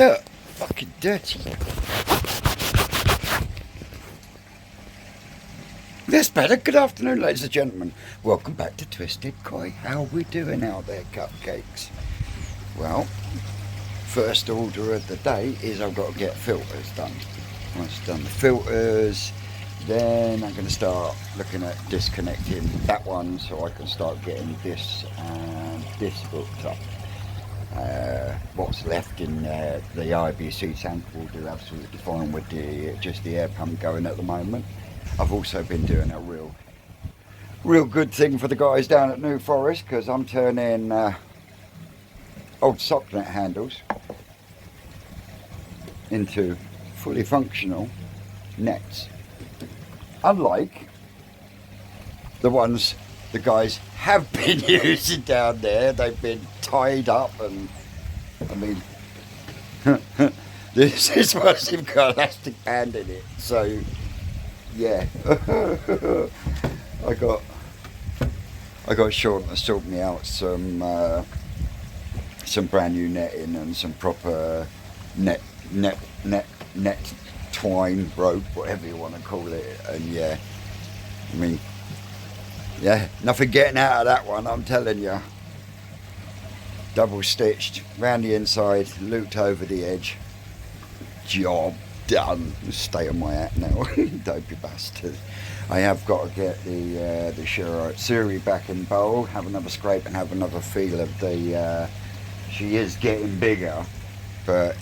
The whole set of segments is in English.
Look, fucking dirty. That's better. Good afternoon, ladies and gentlemen. Welcome back to Twisted Koi. How are we doing out there, cupcakes? Well, first order of the day is I've got to get filters done. Once I've done the filters, then I'm going to start looking at disconnecting that one so I can start getting this and this hooked up. What's left in the IBC tank will do absolutely fine with just the air pump going at the moment. I've also been doing a real good thing for the guys down at New Forest, because I'm turning old sock net handles into fully functional nets. Unlike the ones the guys have been using down there, they've been tied up, and I mean, this one's even got an elastic band in it, so yeah. I got Sean to sort me out some brand new netting and some proper net twine rope, whatever you want to call it. And yeah, I mean, yeah, nothing getting out of that one, I'm telling you. Double stitched round the inside, looped over the edge. Job done. Stay on my hat now. Don't be bastard. I have got to get the Suri back in bowl, have another scrape and have another feel of the she is getting bigger, but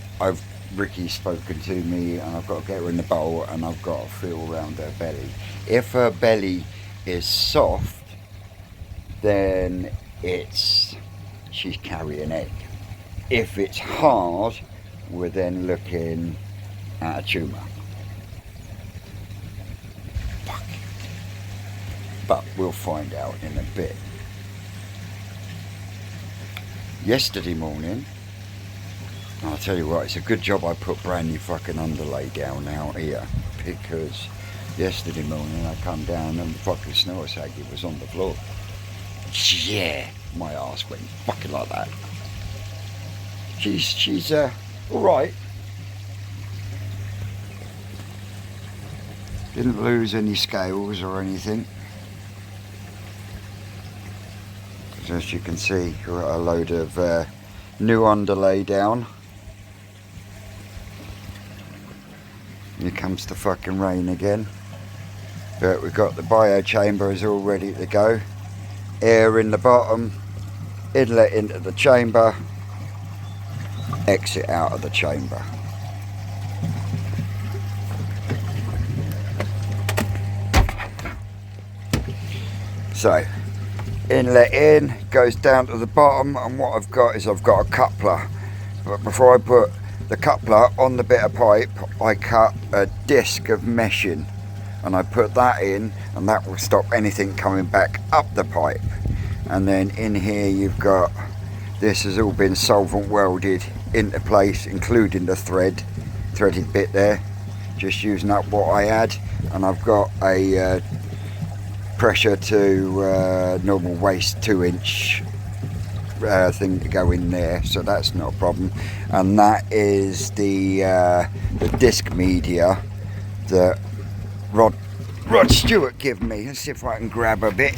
Ricky's spoken to me and I've got to get her in the bowl and I've got to feel around her belly. If her belly is soft, then she's carrying egg. If it's hard, we're then looking at a tumour. Fuck. But we'll find out in a bit. Yesterday morning, I'll tell you what, it's a good job I put brand new fucking underlay down out here, because yesterday morning I come down and the fucking snow saggy was on the floor. Yeah, my ass went fucking like that. She's alright. Didn't lose any scales or anything. As you can see, got a load of new underlay down. Here comes the fucking rain again. But we've got the bio chambers all ready to go. Air in the bottom, inlet into the chamber, exit out of the chamber. So, inlet in, goes down to the bottom, and what I've got is I've got a coupler. But before I put the coupler on the bit of pipe, I cut a disc of meshing and I put that in, and that will stop anything coming back up the pipe. And then in here you've got, this has all been solvent welded into place, including the threaded bit there, just using up what I had. And I've got a pressure to normal waist 2-inch thing to go in there, so that's not a problem. And that is the disc media that Rod Stewart gave me. Let's see if I can grab a bit.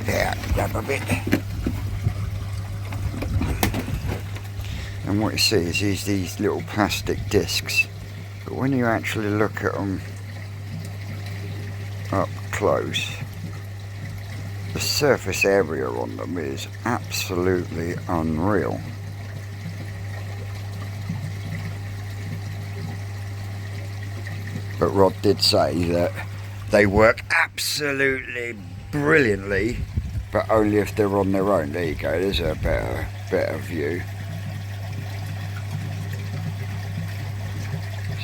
Yeah, grab a bit. And what you see is these little plastic discs, but when you actually look at them up close, the surface area on them is absolutely unreal. But Rod did say that they work absolutely brilliantly, but only if they're on their own. There you go, there's a better view.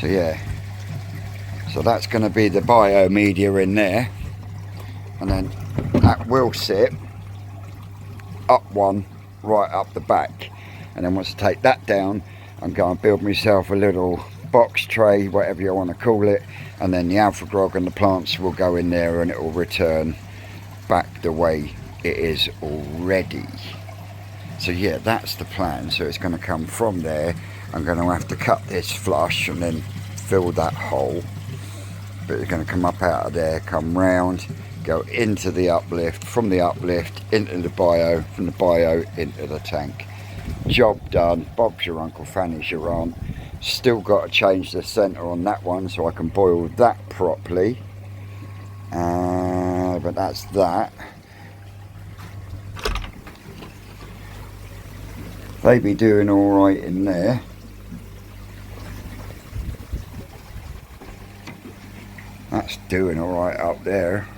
So yeah, so that's going to be the bio media in there, and then that will sit up one right up the back. And then once I take that down, I'm going to build myself a little box tray, whatever you want to call it, and then the alpha grog and the plants will go in there and it will return back the way it is already. So yeah, that's the plan. So it's going to come from there. I'm going to have to cut this flush and then fill that hole. But it's going to come up out of there, come round, go into the uplift, from the uplift into the bio, from the bio into the tank. Job done. Bob's your uncle, Fanny's your aunt. Still got to change the centre on that one so I can boil that properly. But that's that. They be doing all right in there. That's doing all right up there.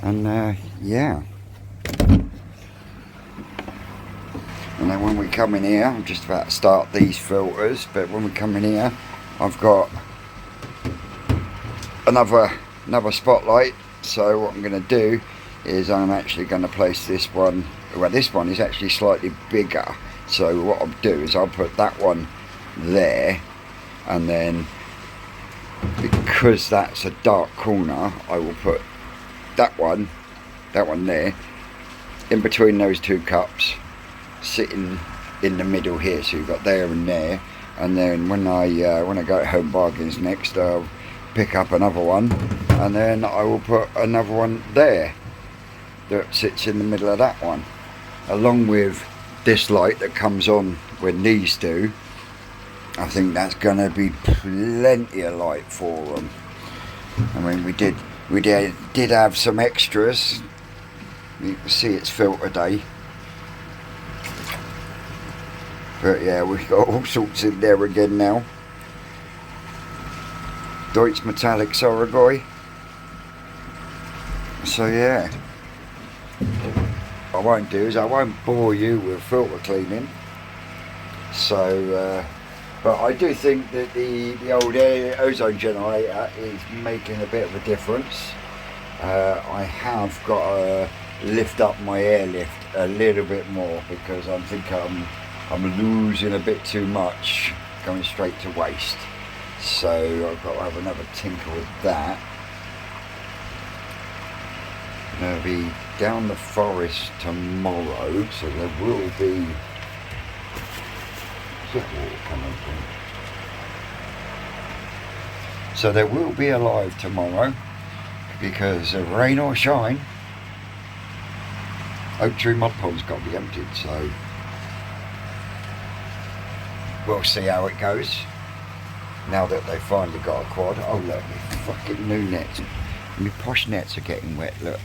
And yeah. And then when we come in here, I'm just about to start these filters, but when we come in here, I've got another spotlight. So what I'm going to do is I'm actually going to place this one. Well, this one is actually slightly bigger. So what I'll do is I'll put that one there, and then because that's a dark corner, I will put that one there, in between those two cups, sitting in the middle here. So you've got there and there, and then when I go to Home Bargains next, I'll pick up another one, and then I will put another one there that sits in the middle of that one, along with this light that comes on when these do. I think that's gonna be plenty of light for them. I mean, we did have some extras. You can see it's filter day. But yeah, we've got all sorts in there again now. Deutz Metallic Soragoi. So yeah. What I won't do is I won't bore you with filter cleaning. So, but I do think that the old ozone generator is making a bit of a difference. I have got to lift up my airlift a little bit more because I think I'm losing a bit too much, going straight to waste. So I've got to have another tinker with that. I'm going to be down the forest tomorrow, so there will be water coming from. So there will be a live tomorrow, because of rain or shine, Oak Tree Mud Pond's got to be emptied, so we'll see how it goes. Now that they finally got a quad. Oh look, my fucking new nets. My posh nets are getting wet, look.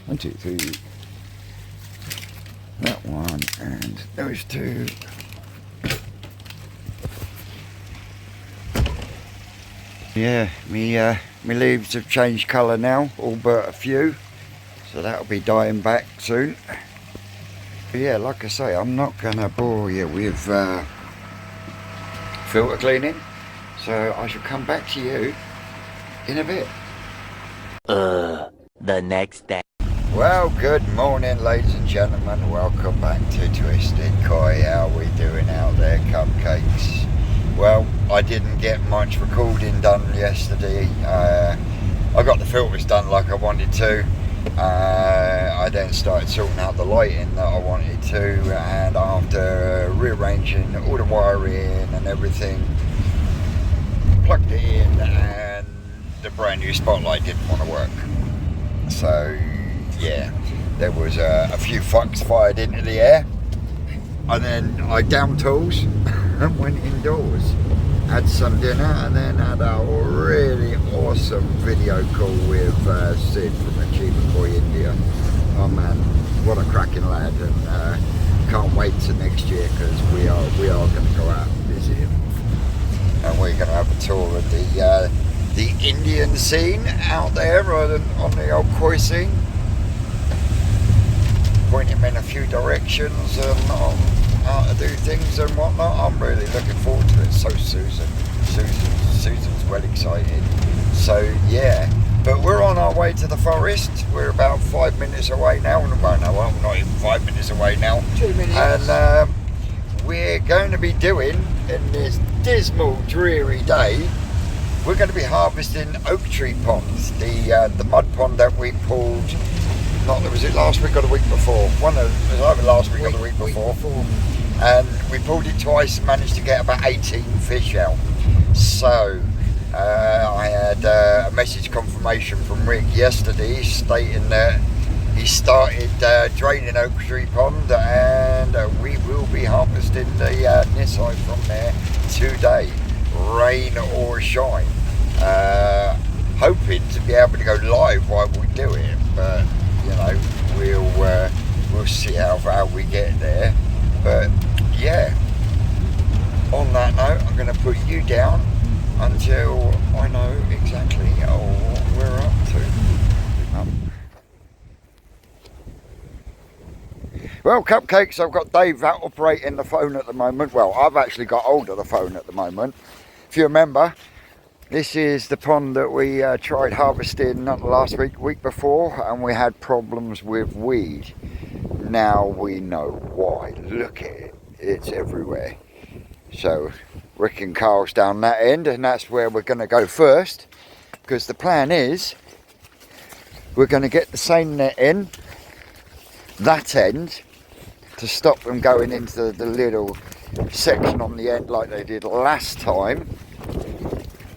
1, 2, 3. That one and those two. Yeah, me leaves have changed colour now, all but a few. So that'll be dying back soon. But yeah, like I say, I'm not gonna bore you with filter cleaning. So I shall come back to you in a bit. The next day. Well, good morning, ladies and gentlemen. Welcome back to Twisted Koi. How we doing out there, cupcakes? Well, I didn't get much recording done yesterday. I got the filters done like I wanted to. I then started sorting out the lighting that I wanted to, and after rearranging all the wiring and everything, plugged it in, and the brand new spotlight didn't want to work. So yeah, there was a few fucks fired into the air, and then I downed tools and went indoors, had some dinner, and then had a really awesome video call with Sid from Achievement Boy India. Oh man, what a cracking lad, and can't wait till next year, because we are going to go out and visit him, and we're going to have a tour of the Indian scene out there on the old koi scene. Point him in a few directions and on how to do things and whatnot. I'm really looking forward to it. So Susan's well excited. So yeah, but we're on our way to the forest. We're about 5 minutes away now. Well, no, I'm not even 5 minutes away now. 2 minutes. And we're going to be doing in this dismal, dreary day, we're going to be harvesting oak tree ponds. The mud pond that we pulled, was it last week or the week before? It was either last week or the week before. And we pulled it twice and managed to get about 18 fish out. So I had a message confirmation from Rick yesterday stating that he started draining Oak Tree Pond, and we will be harvesting the Nisai from there today, rain or shine. Hoping to be able to go live while we do it, but you know, we'll see how far we get there. But yeah, on that note, I'm going to put you down until I know exactly what we're up to. Well, Cupcakes, I've got Dave out operating the phone at the moment. Well, I've actually got hold of the phone at the moment. If you remember, this is the pond that we tried harvesting not last week before, and we had problems with weed. Now we know why. Look at it, it's everywhere. So Rick and Carl's down that end, and that's where we're going to go first, because the plan is we're going to get the seine net in that end to stop them going into the little section on the end like they did last time,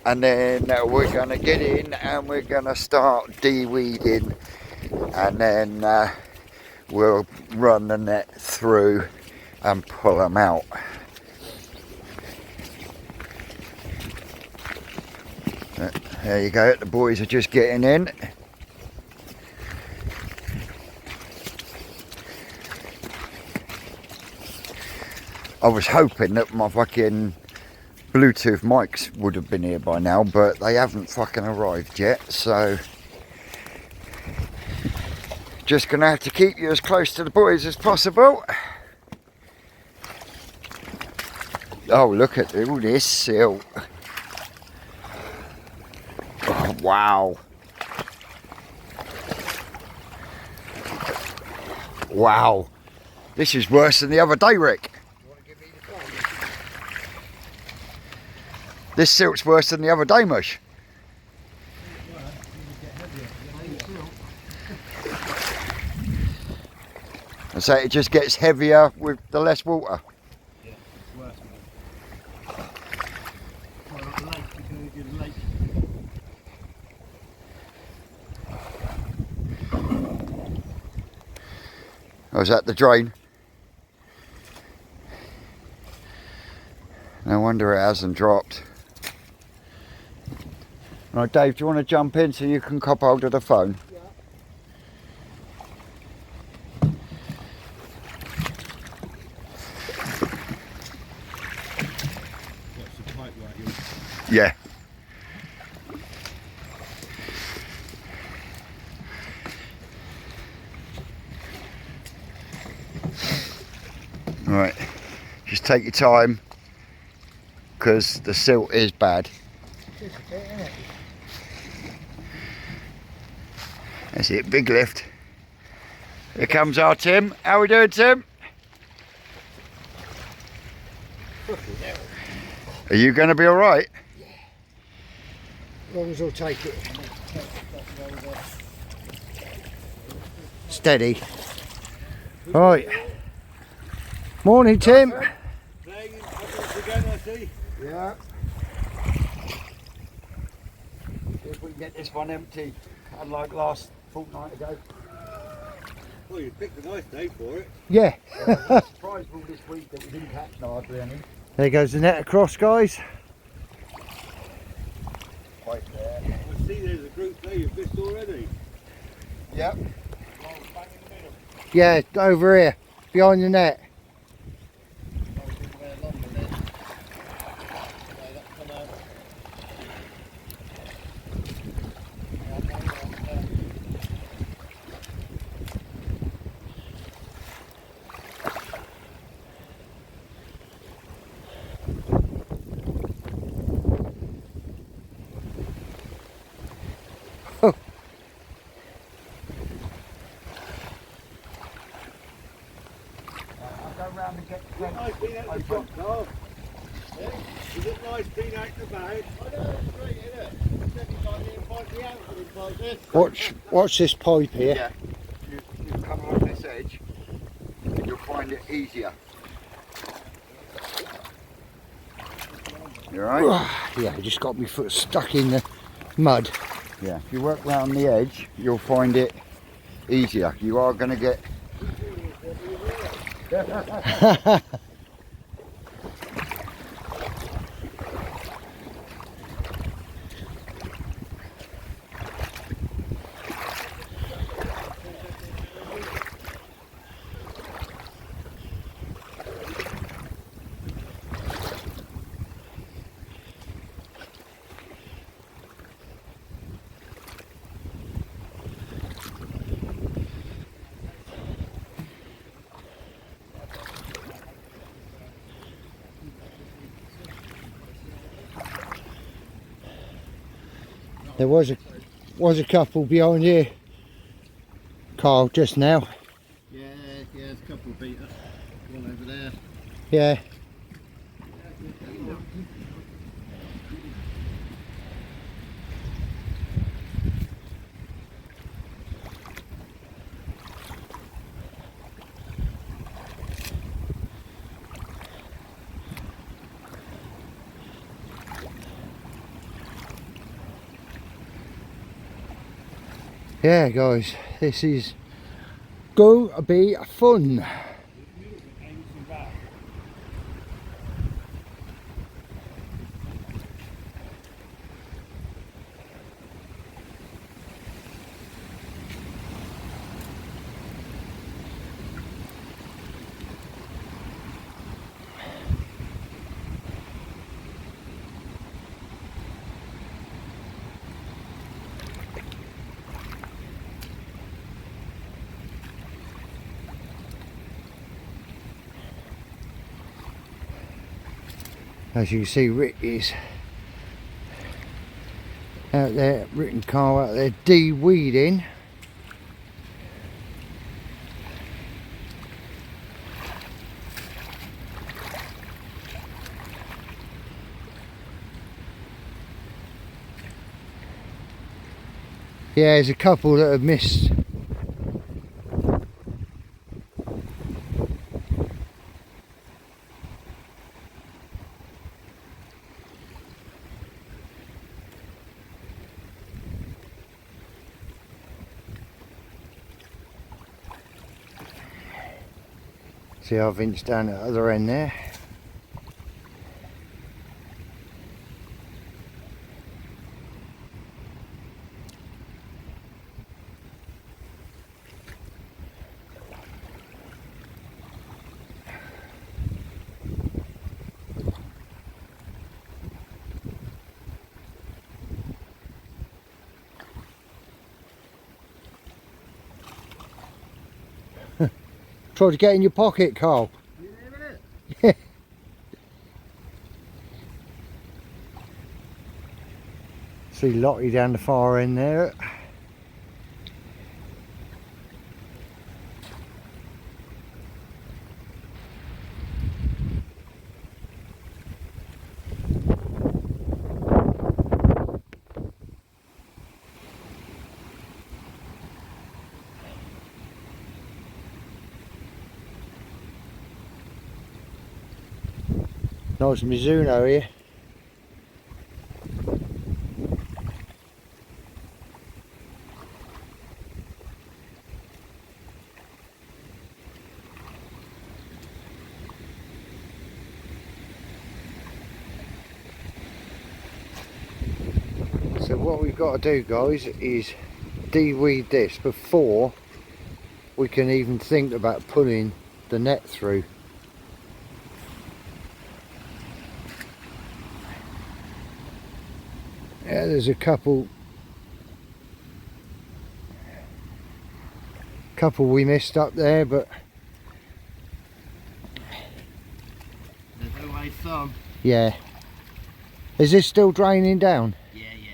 and then we're going to get in and we're going to start de-weeding, and then we'll run the net through and pull them out. There you go, the boys are just getting in. I was hoping that my fucking Bluetooth mics would have been here by now, but they haven't fucking arrived yet, so just gonna have to keep you as close to the boys as possible. Oh, look at all this silt. Oh, wow. Wow. This is worse than the other day, Rick. This silt's worse than the other day, Mush. And so it just gets heavier with the less water. Yeah, it's worse, mate. Well, like the lake, you can do the lake. Oh, is that the drain? No wonder it hasn't dropped. Right, Dave, do you want to jump in so you can cop hold of the phone? Yeah. Right, just take your time, because the silt is bad. That's it, big lift. Here comes our Tim. How we doing, Tim? Are you going to be all right? Yeah. As long as I'll take it. Steady. Right. Morning, Tim. Yeah. See if we can get this one empty, unlike last fortnight ago. Well, you picked a nice day for it. Yeah. Surprised all this week that we didn't catch hardly any. There goes the net across, guys. Right there. I see there's a group there you've missed already. Yep. Yeah, over here, behind the net. I'll go round and get the I've been at the shop, Carl. Yeah? Is it nice being out and about. I know, it's great, isn't it? Everybody invite me out for things like this. Watch this pipe here. Yeah. You come on this edge, and you'll find it easier. You alright? Yeah, I just got my foot stuck in the mud. Yeah. If you work round the edge, you'll find it easier. You are going to get. There was a couple behind here, Carl, just now. Yeah, there's a couple of beaters. One over there. Yeah. Yeah, guys, this is going to be fun. As you can see, Rick is out there, Rick and Carl out there de-weeding. Yeah, there's a couple that have missed. See how Vince down at the other end there. Try to get in your pocket, Carl. Yeah. See Lottie down the far end there. Nice Mizuno here. So what we've got to do, guys, is de-weed this before we can even think about pulling the net through. Yeah, there's a couple we missed up there, but There's always some. yeah. Is this still draining down? Yeah, yeah.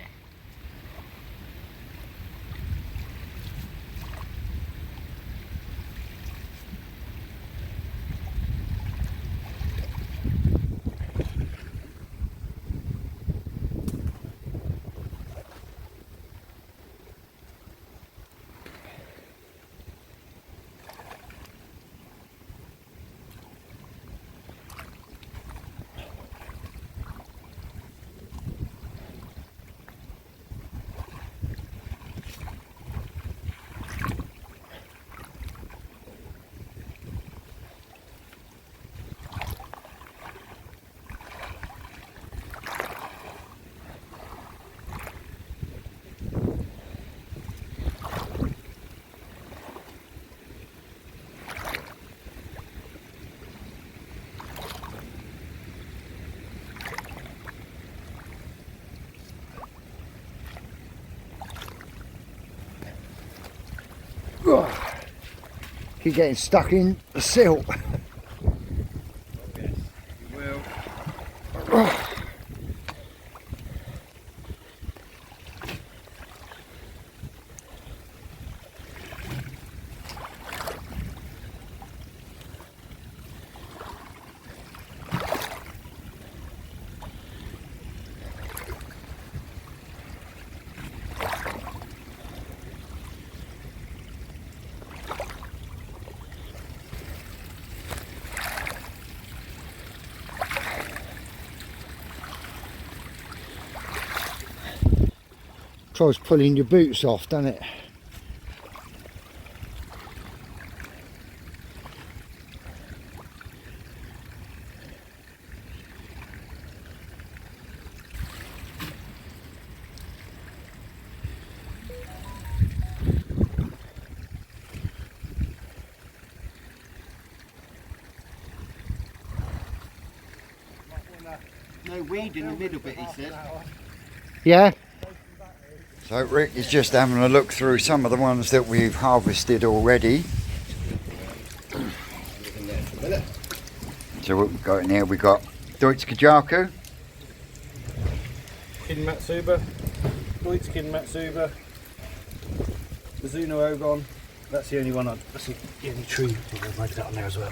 Keep getting stuck in the silt. Yes, you will. Tries pulling your boots off, doesn't it? No weed in the middle bit, he said. Yeah? So Rick is just having a look through some of the ones that we've harvested already. So what we've got in here, we've got Deutsch Kajaku, Kin Matsuba, Deutsch Kin Matsuba, Mizuno Ogon. That's the only one. That's the only tree. I'll make that on there as well.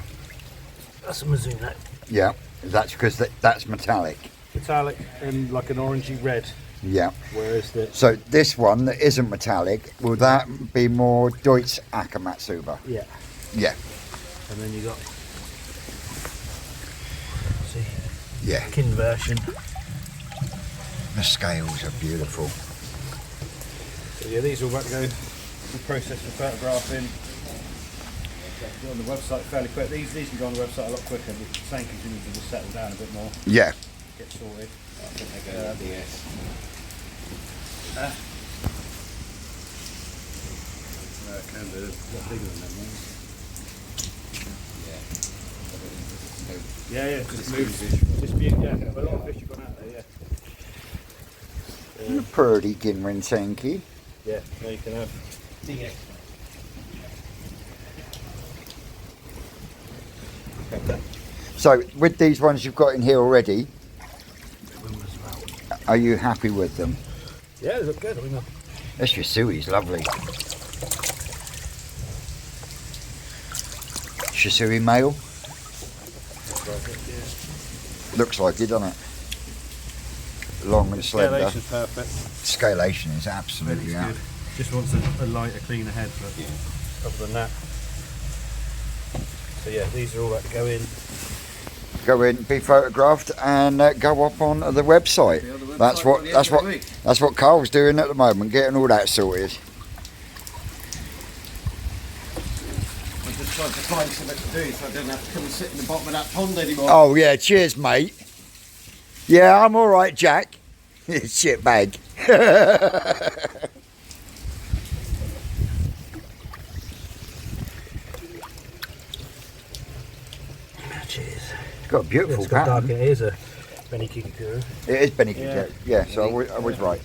That's a Mizuno. yeah, that's because that's metallic. Metallic and like an orangey red. Yeah. Whereas the So this one that isn't metallic, will that be more Deutsch Akamatsuba? yeah, Yeah, and then you got see yeah. Kin version. The scales are beautiful. So yeah, these are all about to go. We'll process for photographing. Go on the website fairly quick. These can go on the website a lot quicker. The Sankies need to just settle down a bit more, Yeah. get sorted. I think they go RDS. No, it can do. It's a lot bigger than that, man. Yeah, yeah, just move. Just be, yeah, a lot of fish have gone out there, yeah. Pretty Ginrin Senki. Yeah, now you can have. So with these ones you've got in here already, are you happy with them? Yeah, they look good. I mean, This Shisui's lovely. Shisui male. Looks like it, doesn't it? Long and slender. scalation's perfect. Scalation is absolutely Really out. good. Just wants a lighter, cleaner head, but other than that. So yeah, these are all that go in. Go in, be photographed, and go up on the website. That's what Carl's doing at the moment, getting all that sorted. I just tried to find something to do so I don't have to come and sit in the bottom of that pond anymore. Oh yeah, cheers, mate. Yeah, I'm all right, Jack. Shit bag. Cheers. It's got a beautiful It's got dark. pattern. It is a Benny Kikakuru. It is Benny Yeah. Jack. Yeah, so I was right.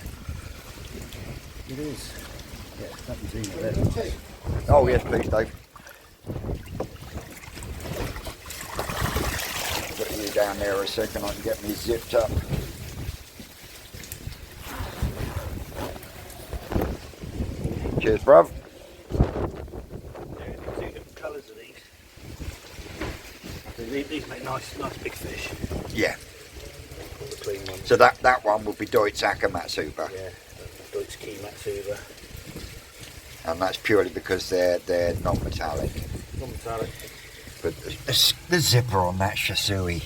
It is. Yeah, that was easy there. Oh yes, please, Dave. Put you down there a second. I can get me zipped up. Cheers, bruv. Two different colours of these. These make nice big fish. Yeah. All the clean ones. So that one would be Deutsch Akamatsuba, Yeah, Deutsch Key Matsuba. and that's purely because they're non-metallic. Non-metallic. But the zipper on that Shisui,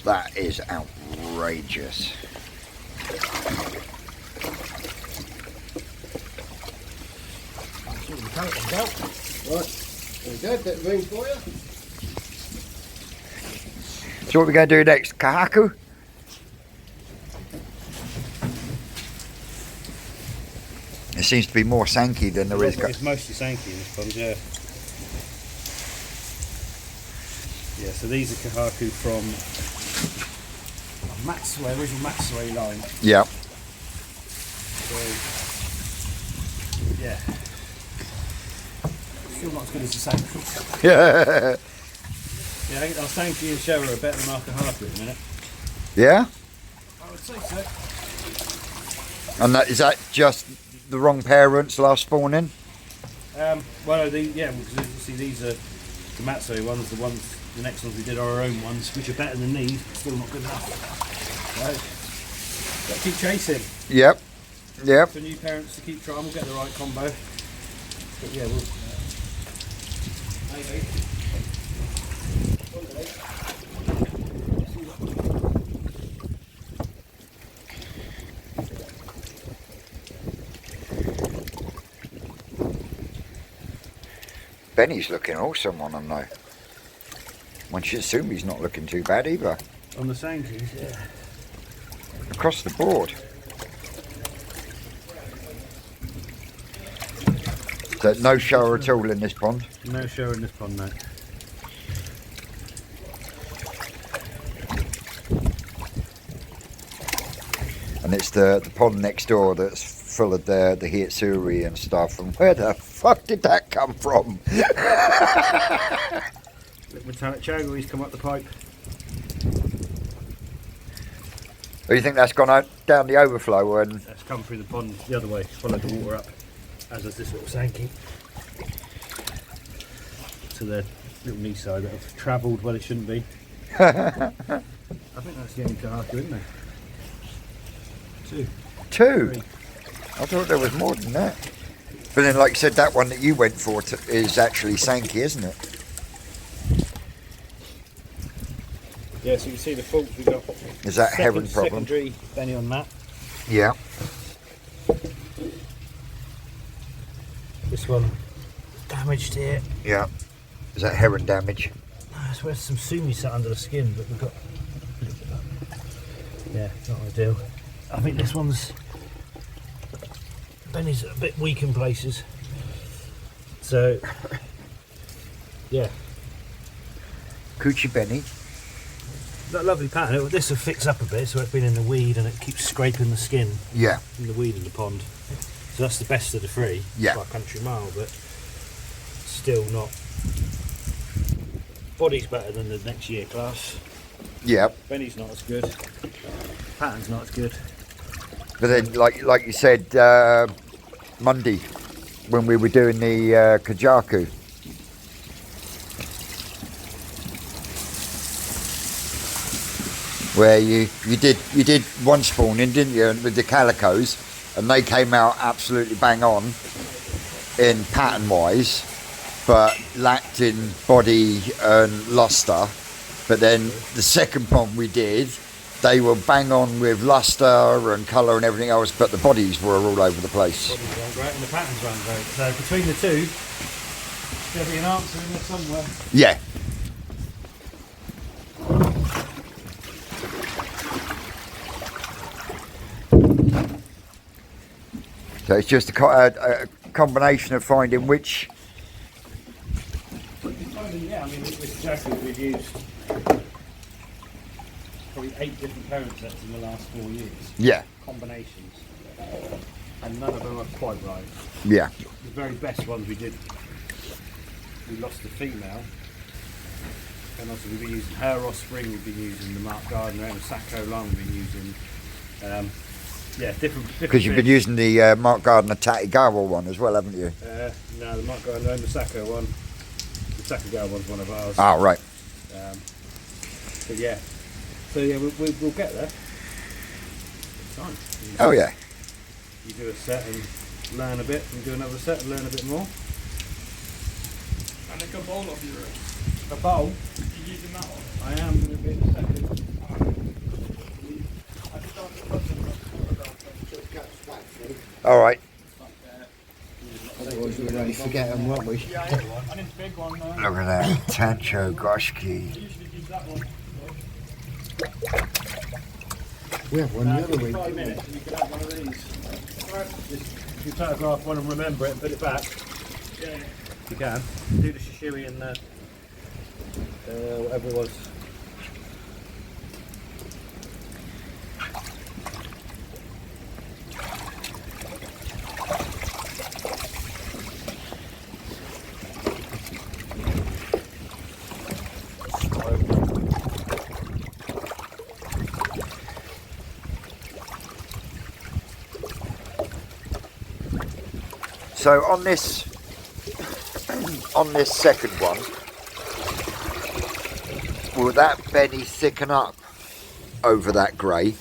that is outrageous. Right, very good, bit of room for you. So what are we going to do next? Kahaku? There seems to be more Sankey than there is. It's mostly Sankey in this pond, yeah. Yeah, so these are Kahaku from Matsue, original Matsue line. Yeah. So, yeah. Still not as good as the Sansai. Yeah. Yeah, I think our Sansai and Shower are better than Marker Harker at the minute. Yeah? I would say so. And is that just the wrong parents last spawning? Well, because you see these are the Matsui ones, the next ones we did are our own ones, which are better than these, but still not good enough. So, got to keep chasing. Yep. Yep. For new parents to keep trying, we'll get the right combo. But yeah, we'll. Maybe. Benny's looking awesome on him though. One should assume he's not looking too bad either. On the Sankey's, yeah. Across the board. So no shower at all in this pond? No shower in this pond, mate. And it's the pond next door that's full of the Hitsuri and stuff. And where the fuck did that come from? Metallic Chogories come up the pipe. Or you think that's gone out down the overflow and That's come through the pond the other way, followed the water up, as does this little Sankey. To the little knee side that have travelled where they shouldn't be. I think that's the only Kahaka, isn't there? two? Three. I thought there was more than that. But then, like you said, that one that you went for is actually Sankey, isn't it? Yeah, so you can see the faults we've got. Is that heron problem? Secondary Benny on that. Yeah. This one damaged here. Yeah. Is that heron damage? That's where some sumi sat under the skin, but we've got. Yeah, not ideal. I think this one's. Benny's a bit weak in places. So. Yeah. Coochie Benny. That lovely pattern. This will fix up a bit, so it's been in the weed and it keeps scraping the skin Yeah. from the weed in the pond. So that's the best of the three Yeah. by a country mile, but still not. Body's better than the next year class. Yeah. Benny's not as good. Pattern's not as good. But then, like you said, Monday, when we were doing the Kajaku, where you did one spawning, didn't you, with the calicos, and they came out absolutely bang on in pattern wise, but lacked in body and luster. But then the second pond we did, they were bang on with luster and colour and everything else, but the bodies were all over the place. Body's run great and the pattern's run great. So between the two, there'll be an answer in there somewhere. Yeah. So it's just a combination of finding which. Yeah, I mean, with Jackie we've used probably 8 different parent sets in the last 4 years. Yeah. Combinations. And none of them are quite right. Yeah. The very best ones we did, we lost the female. And also we've been using her offspring, we've been using the Mark Gardner and the Sacco line, we've been using, yeah, different Because you've been fish. using the Mark Gardner Tatigawa one as well, haven't you? No, the Mark Gardner and the Sacco one. The Sacco one's one of ours. Ah, right. But yeah, so yeah, we'll get there. It's time. Oh, yeah. You do a set and learn a bit, and do another set and learn a bit more. And like a bowl of yours. A bowl? You using that one? I am going to be in a second. All right. Otherwise we'd only forget them, won't we? Yeah, I need one. I need a big one. Look at that. Tancho Goshki. Usually use that one. We have one the other week. 5 minutes and you can have one of these. Just, you photograph one and remember it and put it back. Yeah. If you can. Do the shishiri and the whatever it was. So on this second one, will that Benny thicken up over that grey?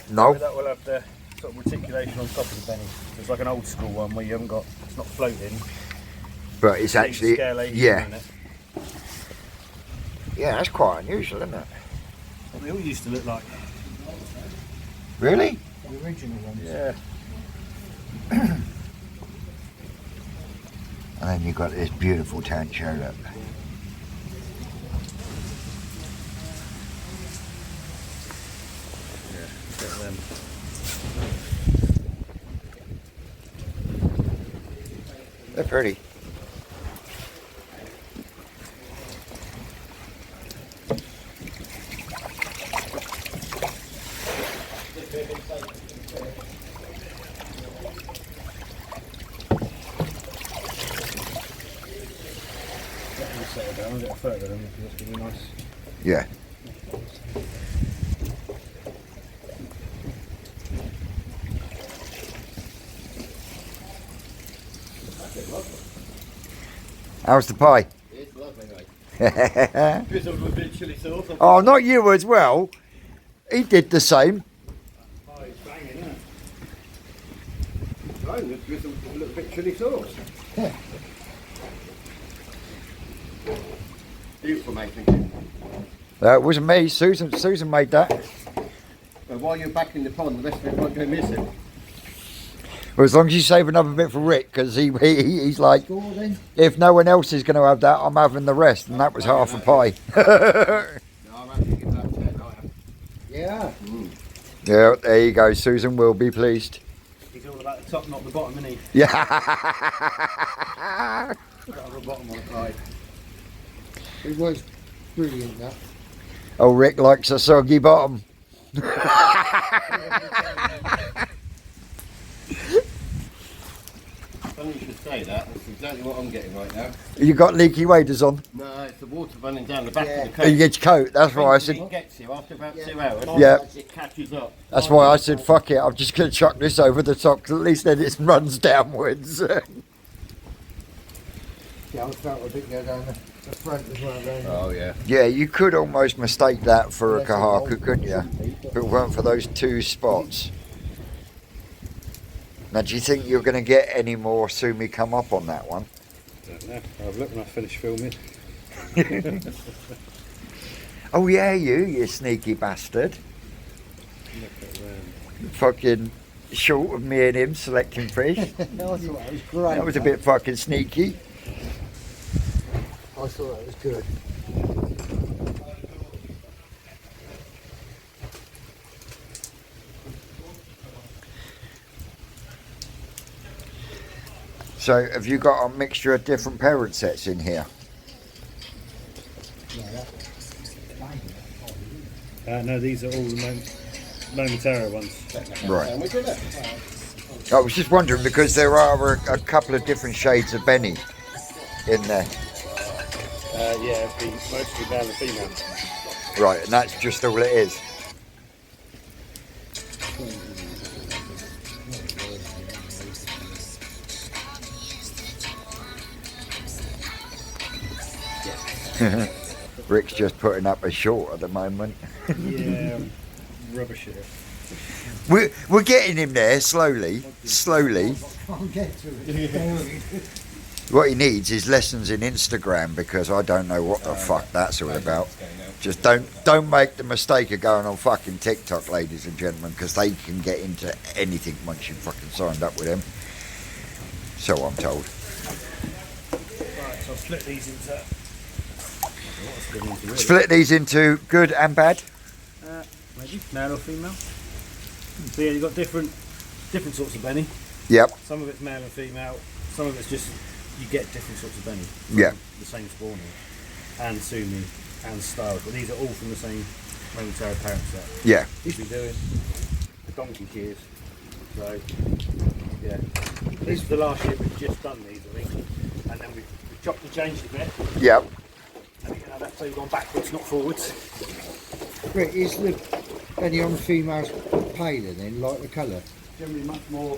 No. That will have the sort of reticulation on top of the Benny. It's like an old school one where you haven't got, it's not floating. But it's actually, yeah. Yeah, that's quite unusual, isn't it? Well, they all used to look like. Really? The original ones. Yeah. And then you've got this beautiful tancho, look. Get them. They're pretty. Settle down a bit further then because that's going to be nice. Yeah. How's the pie? It's lovely, mate. Drizzled with a bit of chilli sauce. Oh, not you as well. He did the same. Oh, it's banging, isn't it? Fine, just drizzled with a little bit of chilli sauce. Yeah. Beautiful, mate, thank you. That wasn't me. Susan made that. But while you're back in the pond, the rest of it won't go missing. Well, as long as you save another bit for Rick, because he's like, Score then? if no one else is going to have that, I'm having the rest, and that was half a pie. No, I'm happy to give that 10. I am. Yeah. Yeah, there you go. Susan will be pleased. He's all about the top, not the bottom, isn't he? Yeah. Got the bottom on the pie. It was brilliant, that. Oh, Rick likes a soggy bottom. Funny you should say that. That's exactly what I'm getting right now. You got leaky waders on? No, it's the water running down the back Yeah. of the You coat. get your coat. That's why I When said. it gets you after about 2 hours. Yeah. It catches up. That's why I said, fuck it. I'm just going to chuck this over the top, 'cause at least then it runs downwards. Yeah, I felt a bit go down the front as well. Then. Oh yeah. Yeah, you could almost mistake that for a Yes, it Kahaku, was. couldn't you? If it weren't for those two spots. Now, do you think you're going to get any more Sumi come up on that one? Don't know. I'll have a look when I finish filming. Oh, yeah, you sneaky bastard. Look at them. Fucking short of me and him selecting fish. I thought it was great. That was a bit fucking sneaky. I thought it was good. So, have you got a mixture of different parent sets in here? No, these are all the Momotaro ones. Right. And we did it. I was just wondering because there are a couple of different shades of Benny in there. Yeah, it'd be mostly male and female. Right, and that's just all it is. Rick's just putting up a short at the moment. Yeah, rubbish it. We're getting him there slowly. I'll get to it. What he needs is lessons in Instagram because I don't know what the fuck that's all about. Just don't make the mistake of going on fucking TikTok, ladies and gentlemen, because they can get into anything once you've fucking signed up with them. So I'm told. Right, so I'll split these into. Split these into good and bad. Maybe male or female. So yeah, you've got different sorts of Benny. Yep. Some of it's male and female. Some of it's just you get different sorts of Benny. From Yeah. The same spawning, and Sumi, and styles, but these are all from the same Momotaro parent set. Yeah. We'll be doing the donkey shears. So yeah, this is the last year we've just done these, I think, and then we've chopped and changed a bit. Yep. And you know, that's so we've gone backwards, not forwards. But is the Benny on the females paler then, like the colour? Generally much more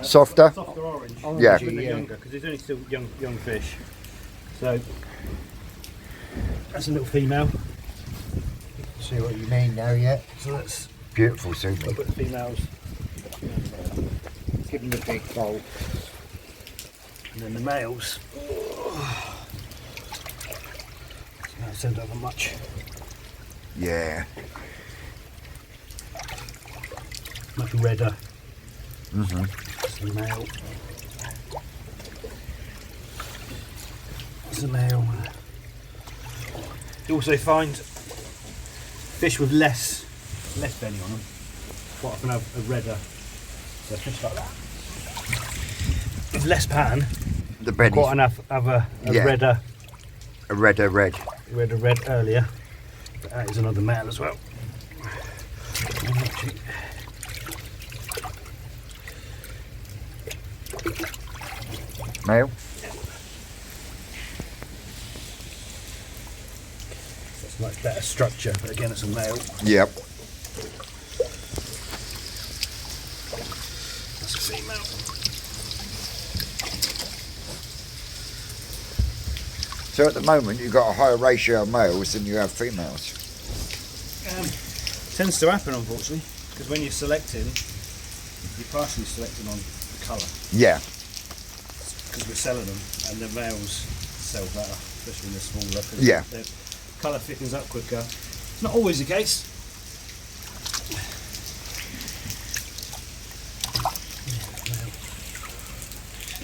Softer? Softer orange. Yeah. When they're younger, because it's only still young fish. So that's a little female. See what you mean now, yeah? So that's Beautiful, Susie. I'll put the females, Give them the big bowl. and then the males. So don't have much. Yeah. Much redder. Mm-hmm. That's the male. That's the male. You also find fish with less belly on them. Quite often have a redder. So fish like that. With less pattern, The belly. quite enough have a Yeah. redder. A redder red. We had a red earlier, but that is another male as well. Male. That's much better structure, but again it's a male. Yep. That's a female. So at the moment you've got a higher ratio of males than you have females. Tends to happen unfortunately, because when you're selecting, you're partially selecting on the colour, Yeah. because we're selling them, and the males sell better, especially in the smaller. 'Cause Yeah. the colour thickens up quicker. It's not always the case.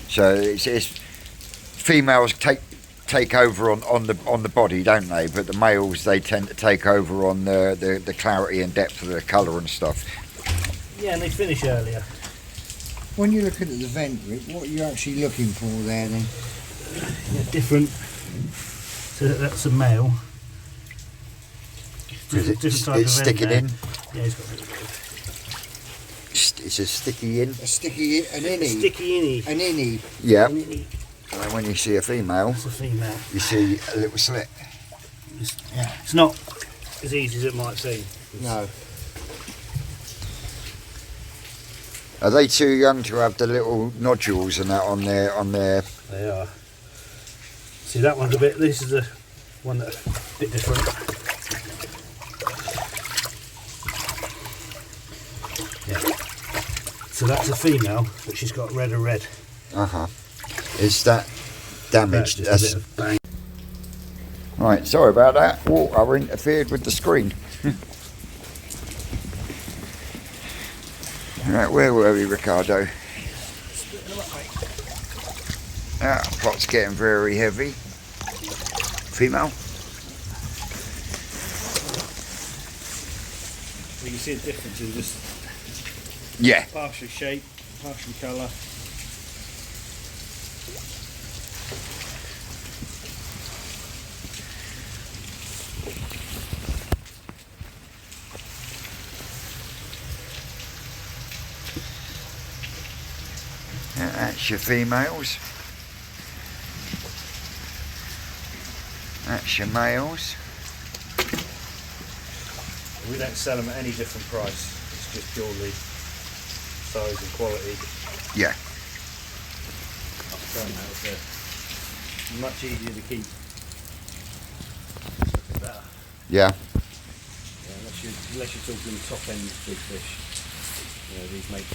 So it's females take over on the body, don't they? But the males, they tend to take over on the clarity and depth of the colour and stuff. Yeah, and they finish earlier. When you're looking at the vent, Rick, what are you actually looking for there then? Yeah, different. So that's a male. It's type of sticking vent in. there. Yeah, he's got a little bit of It's a sticky in. A sticky, an innie. sticky innie. An innie. Yeah. An innie. And then when you see a female, That's a female. you see a little slit. It's not as easy as it might seem. No. Are they too young to have the little nodules and that on their? They are. See, that one's a bit. This is the one that's a bit different. Yeah. So that's a female, but she's got red. Is that damaged? Just a bit of bang. Right, sorry about that. Water interfered with the screen. Right, where were we, Ricardo? Pot's getting very heavy. Female? You can see the difference in just Yeah. partial shape, partial colour. That's your females. That's your males. We don't sell them at any different price. It's just purely size and quality. Yeah. They're much easier to keep. Better. Yeah. Yeah, unless you're talking top end big fish. You know, these make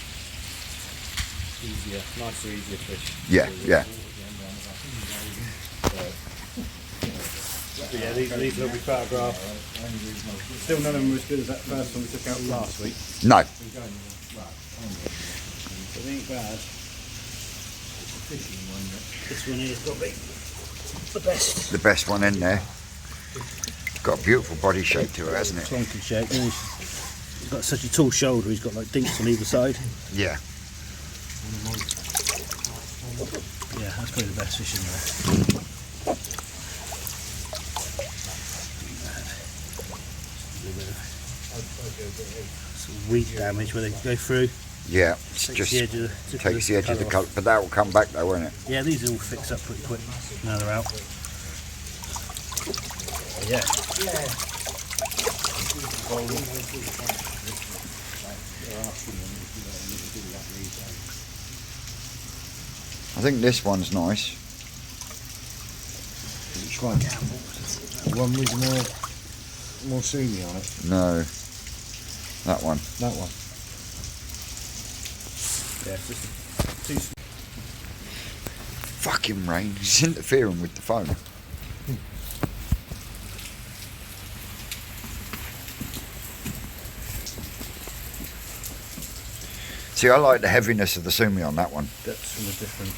nicer, easier fish. Yeah, yeah. But yeah, these will be photographed. Still none of them were as good as that first one we took out last week. No. But they ain't bad. This one here's got to be the best. The best one in there. Got a beautiful body shape to it, hasn't it? Plonky shape. He's got such a tall shoulder, he's got like dinks on either side. Yeah. Yeah, that's probably the best fish in there. Some weed damage where they go through. Yeah. It's Takes just the edge of the, takes the edge of the colour, but that will come back though, won't it? Yeah, these are all fixed up pretty quick. Now they're out. Yeah. I think this one's nice. Which one? One with more sumi on it. No. That one. That one. Yeah, it's just too small. Fucking rain. It's interfering with the phone. See, I like the heaviness of the sumi on that one. That's from a different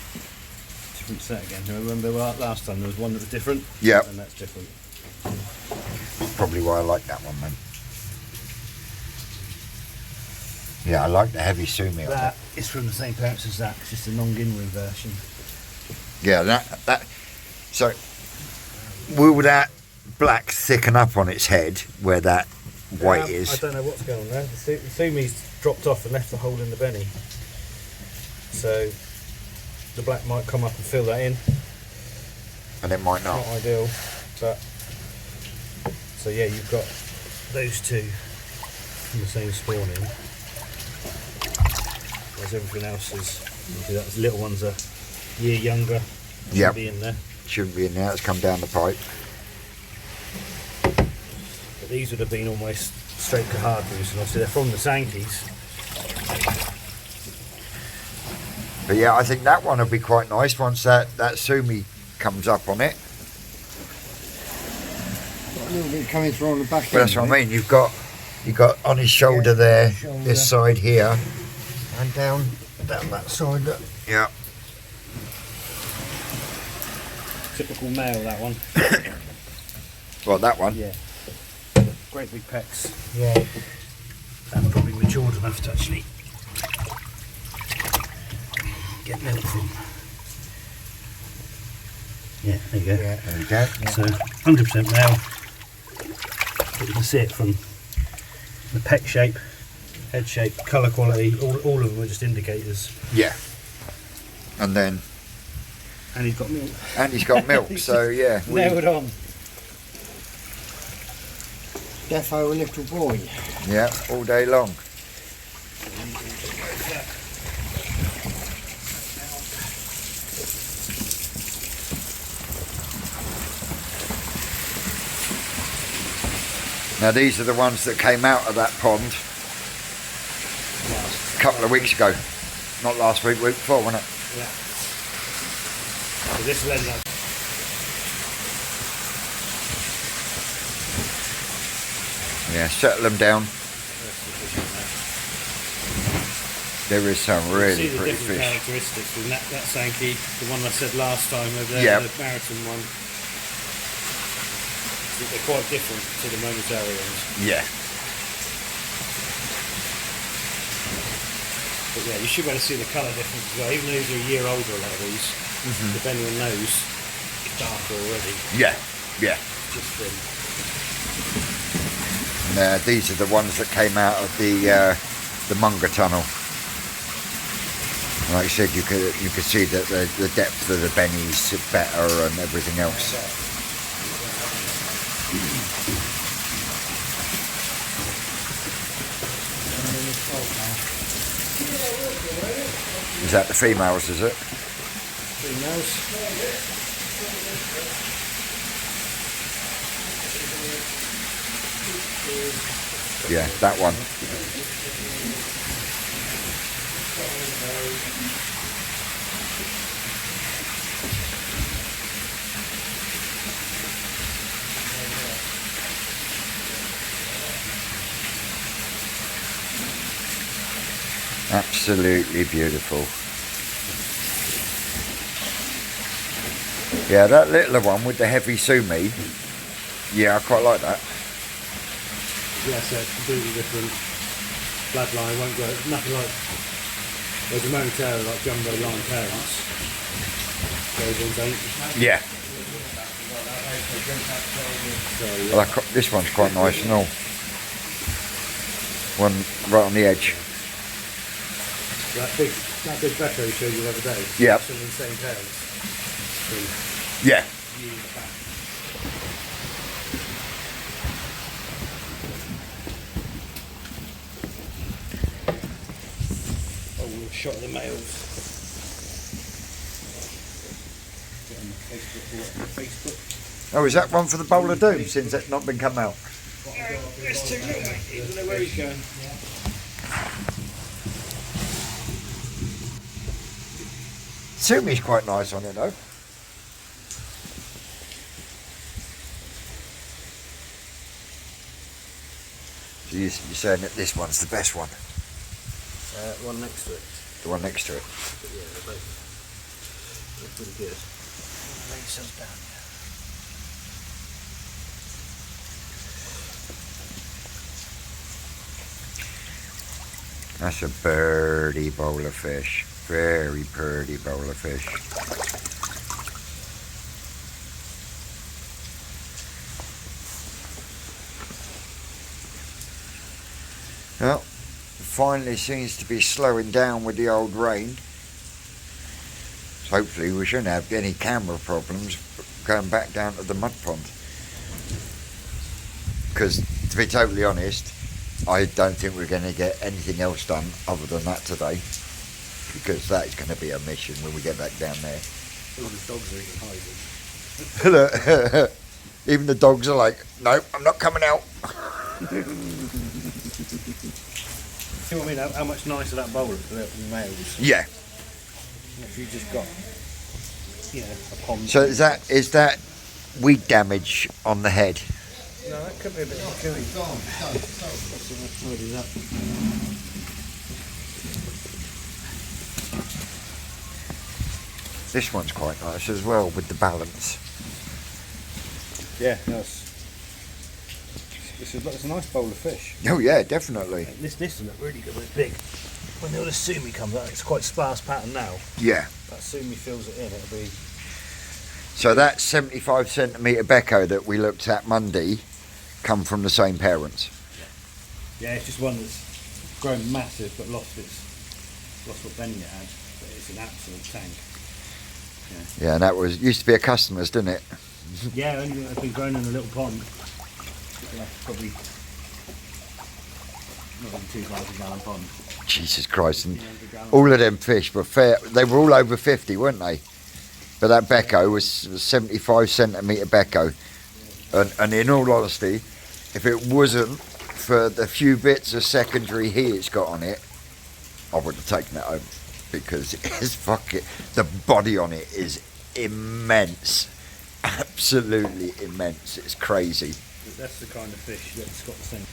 set again. Remember last time there was one that was different? Yeah. And that's different. Probably why I like that one then. Yeah, I like the heavy sumi on That it. is from the same parents as that. It's just a non-Ginru version. Yeah, that. So, will that black thicken up on its head where that white I is? don't know what's going on there. The sumi's dropped off and left a hole in the benny. So the black might come up and fill that in. And it might not. Not ideal, but so yeah, you've got those two from the same spawning. Whereas everything else is, obviously that little ones are a year younger. Yep. Be in there. Shouldn't be in there, it's come down the pipe. But these would have been almost straight to hardiness, and obviously they're from the Sankeys. But yeah, I think that one will be quite nice once that sumi comes up on it. Got a little bit coming through on the back But that's end, what I mean, you've got on his shoulder there, shoulder. this side here. and down that side. Yeah. Typical male, that one. Well, that one. Yeah. Great big pecs. Yeah. And probably matured enough to actually get milk from. Yeah, there you go. Yeah. There we go. So 100% male. But you can see it from the peck shape, head shape, colour quality, all of them are just indicators. Yeah. And then, And he's got milk. and he's got milk, so yeah. Nailed on. Defo a little boy. Yeah, all day long. Now these are the ones that came out of that pond a couple of weeks ago. Not last week, week before, wasn't it? Yeah. So this will end up. Yeah, settle them down. There is some See really the pretty different fish. characteristics from that Sankey, the one I said last time over there, Yep. the Marathon one. They're quite different to the Momentary ones. Yeah. But yeah, you should be able to see the colour difference as well. Even though these are a year older, a lot of these, depending on nose, it's darker already. Yeah, yeah. Just from These are the ones that came out of the Munger tunnel. Like I said, you could see that the depth of the bennies better and everything else. Is that the females, is it? females. Yeah, that one. Absolutely beautiful. Yeah, that littler one with the heavy sumi. Yeah, I quite like that. Yeah, so it's completely different bloodline, won't go, nothing like, there's a momentary like jumbo line parents, those ones ain't. Yeah. So Well, this one's quite nice and all. One right on the edge. that big Beto you showed you the other day, Yeah. some insane parents. Yeah. Years back. Oh, we'll shot of the males. Facebook. Oh, is that one for the Bowl of Doom since it's not been come out? It's too little, mate. He doesn't know where he's going. Sumi's quite nice on it though. So you're saying that this one's the best one? One next to it. The one next to it? But yeah, they're pretty good. That's a birdie bowl of fish. Very birdie bowl of fish. Well, finally seems to be slowing down with the old rain. So hopefully we shouldn't have any camera problems going back down to the mud pond. Because to be totally honest, I don't think we're going to get anything else done other than that today, because that is going to be a mission when we get back down there. All the dogs are even hiding. Look, even the dogs are like, nope, I'm not coming out. See what I mean? How much nicer that bowl is without the males. Yeah. If you just got, you know, a pond. So is that weed damage on the head? No, that could be a bit of a killing. This one's quite nice as well with the balance. Yeah, no, it's a nice bowl of fish. Oh yeah, definitely. This will look really good when it's big. When the other sumi comes out, it's quite sparse pattern now. Yeah. That sumi fills it in, it'll be. So that 75cm Becco that we looked at Monday come from the same parents. Yeah, it's just one that's grown massive but lost what Benny had. But it's an absolute tank. Yeah, and that used to be a customer's, didn't it? Yeah, only it's been grown in a little pond. Yeah, probably not even 2,000 gallon pond. Jesus Christ! And 1,500 gallon. all of them fish were fair. They were all over 50, weren't they? But that Becco was 75cm Becco, and in all honesty, if it wasn't for the few bits of secondary heat it's got on it, I would have taken it home, because it's fucking. The body on it is immense, absolutely immense. It's crazy. That's the kind of fish that's got the same.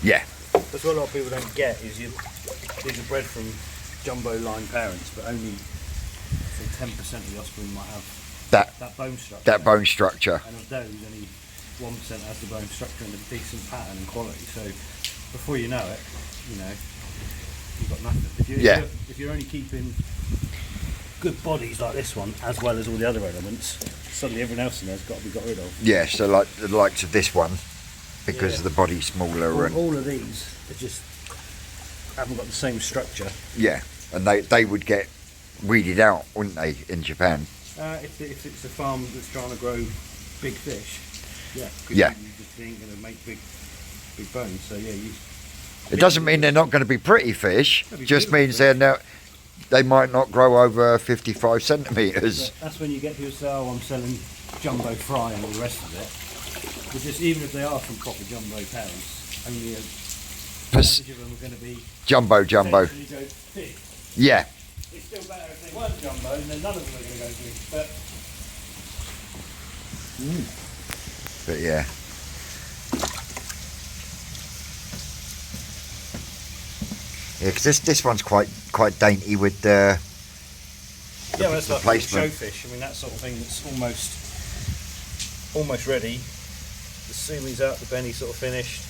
Yeah. That's what a lot of people don't get is these are bred from jumbo line parents, but only say 10% of the offspring might have That bone structure. that bone structure. And of those, only 1% has the bone structure and a decent pattern and quality. So before you know it, you know, you've got nothing. If you're only keeping good bodies like this one, as well as all the other elements, suddenly everything else in there's got to be got rid of. Yeah, so like the likes of this one, because the body's smaller and All of these are just haven't got the same structure. yeah, and they would get weeded out, wouldn't they, in Japan? If it's a farm that's trying to grow big fish, yeah. 'Cause Yeah. You just ain't going to make big bones. So yeah, It doesn't mean they're not going to be pretty fish. They'll be Just beautiful means they might not grow over 55 centimetres. that's when you get people say, "Oh, I'm selling jumbo fry and all the rest of it." But just even if they are from proper jumbo parents, only a percentage of them are going to be Jumbo. potentially go big. Yeah, It's still better if they weren't jumbo, and then none of them are going to go big. But but yeah. Yeah, because this one's quite dainty with the yeah, well, that's the like placement. showfish. I mean, that sort of thing that's almost ready. The sumi's out, the benny sort of finished.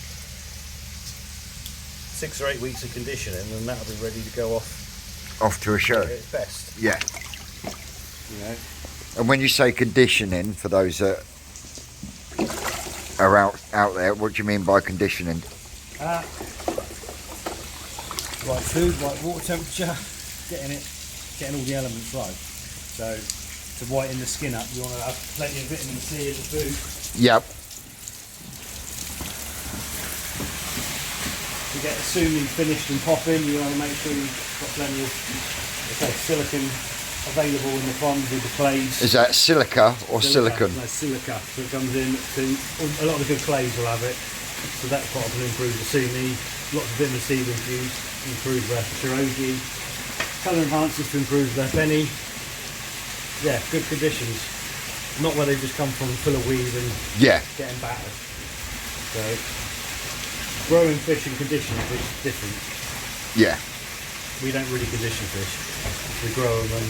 6 or 8 weeks of conditioning, and that'll be ready to go off to a show. at its best. Yeah. You know. And when you say conditioning, for those that are out there, what do you mean by conditioning? Right food, right water temperature, getting all the elements right. So to whiten the skin up, you want to have plenty of vitamin C in the food. Yep. To get the sumi finished and popping, you want to make sure you've got plenty of silicon available in the pond with the clays. Is that silica or silicon? No, silica. So it comes in to a lot of the good clays will have it. So that's what will improve the sumi. Lots of vitamin C infused, improve the shirogi. Colour enhancers to improve the penny. Yeah, good conditions. Not where they just come from full of weed and Yeah. getting battered. So growing fish in conditions is different. Yeah. We don't really condition fish. We grow them and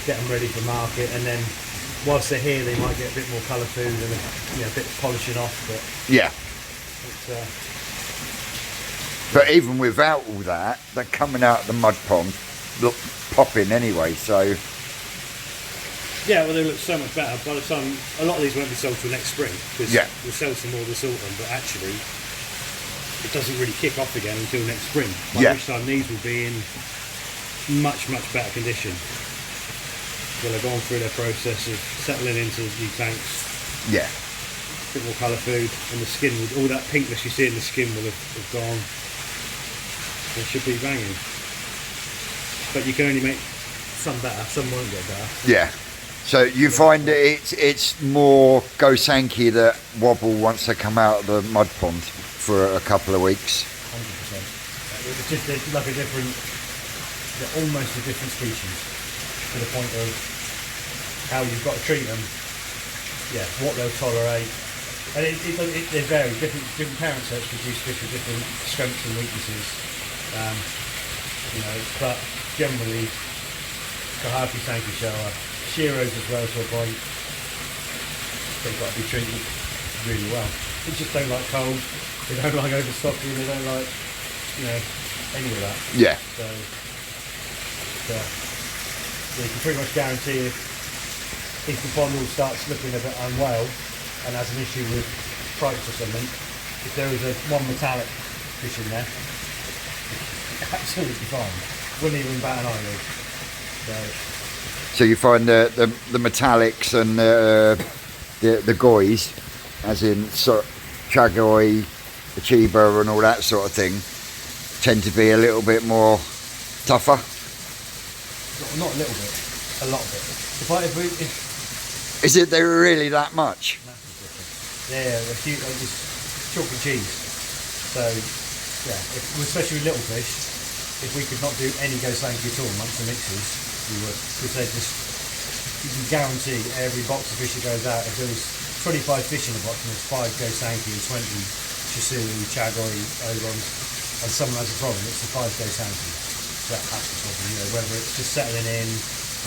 get them ready for market, and then whilst they're here, they might get a bit more colour food and a bit of polishing off. But Yeah. it's, But even without all that, they're coming out of the mud pond, look popping anyway. So yeah, well, they look so much better. By the time a lot of these won't be sold till next spring because Yeah. we'll sell some more this autumn, but actually it doesn't really kick off again until next spring. By Yeah. which time these will be in much better condition. They'll have gone through their process of settling into new tanks. yeah, A bit more colour food, and the skin, all that pinkness you see in the skin will have gone. It should be banging. But you can only make some better, some won't get better. yeah. So you find that it's more Gosanki that wobble once they come out of the mud pond for a couple of weeks. 100%. It's like a different, they're almost a different species to the point of how you've got to treat them. Yeah, what they'll tolerate. And they vary. Different parent sets produce fish with different strengths and weaknesses. But generally, Kahaki, Sankey shower, Shiros as well to a point. They've got to be treated really well. They just don't like cold. They don't like overstocking. They don't like, any of that. Yeah, So, you can pretty much guarantee if the pond all starts looking a bit unwell and has an issue with stripes or something, if there is one metallic fish in there, absolutely fine. Wouldn't even bat an eyelid. so you find the metallics and the goys, as in Chagoy, the Chiba and all that sort of thing, tend to be a little bit more tougher. Not a little bit, a lot of it. If Is it they were really that much? massive difference. Yeah, they're cute, like just chalk and cheese. So, yeah, especially with little fish, if we could not do any Gosanki at all amongst the mixes, we would. Because they just, you can guarantee every box of fish that goes out, if there was 25 fish in a box and there's 5 Gosanki and 20 Shisui, Chagoi, Ogons, and someone has a problem, it's the 5 Gosanki. That's the problem, whether it's just settling in,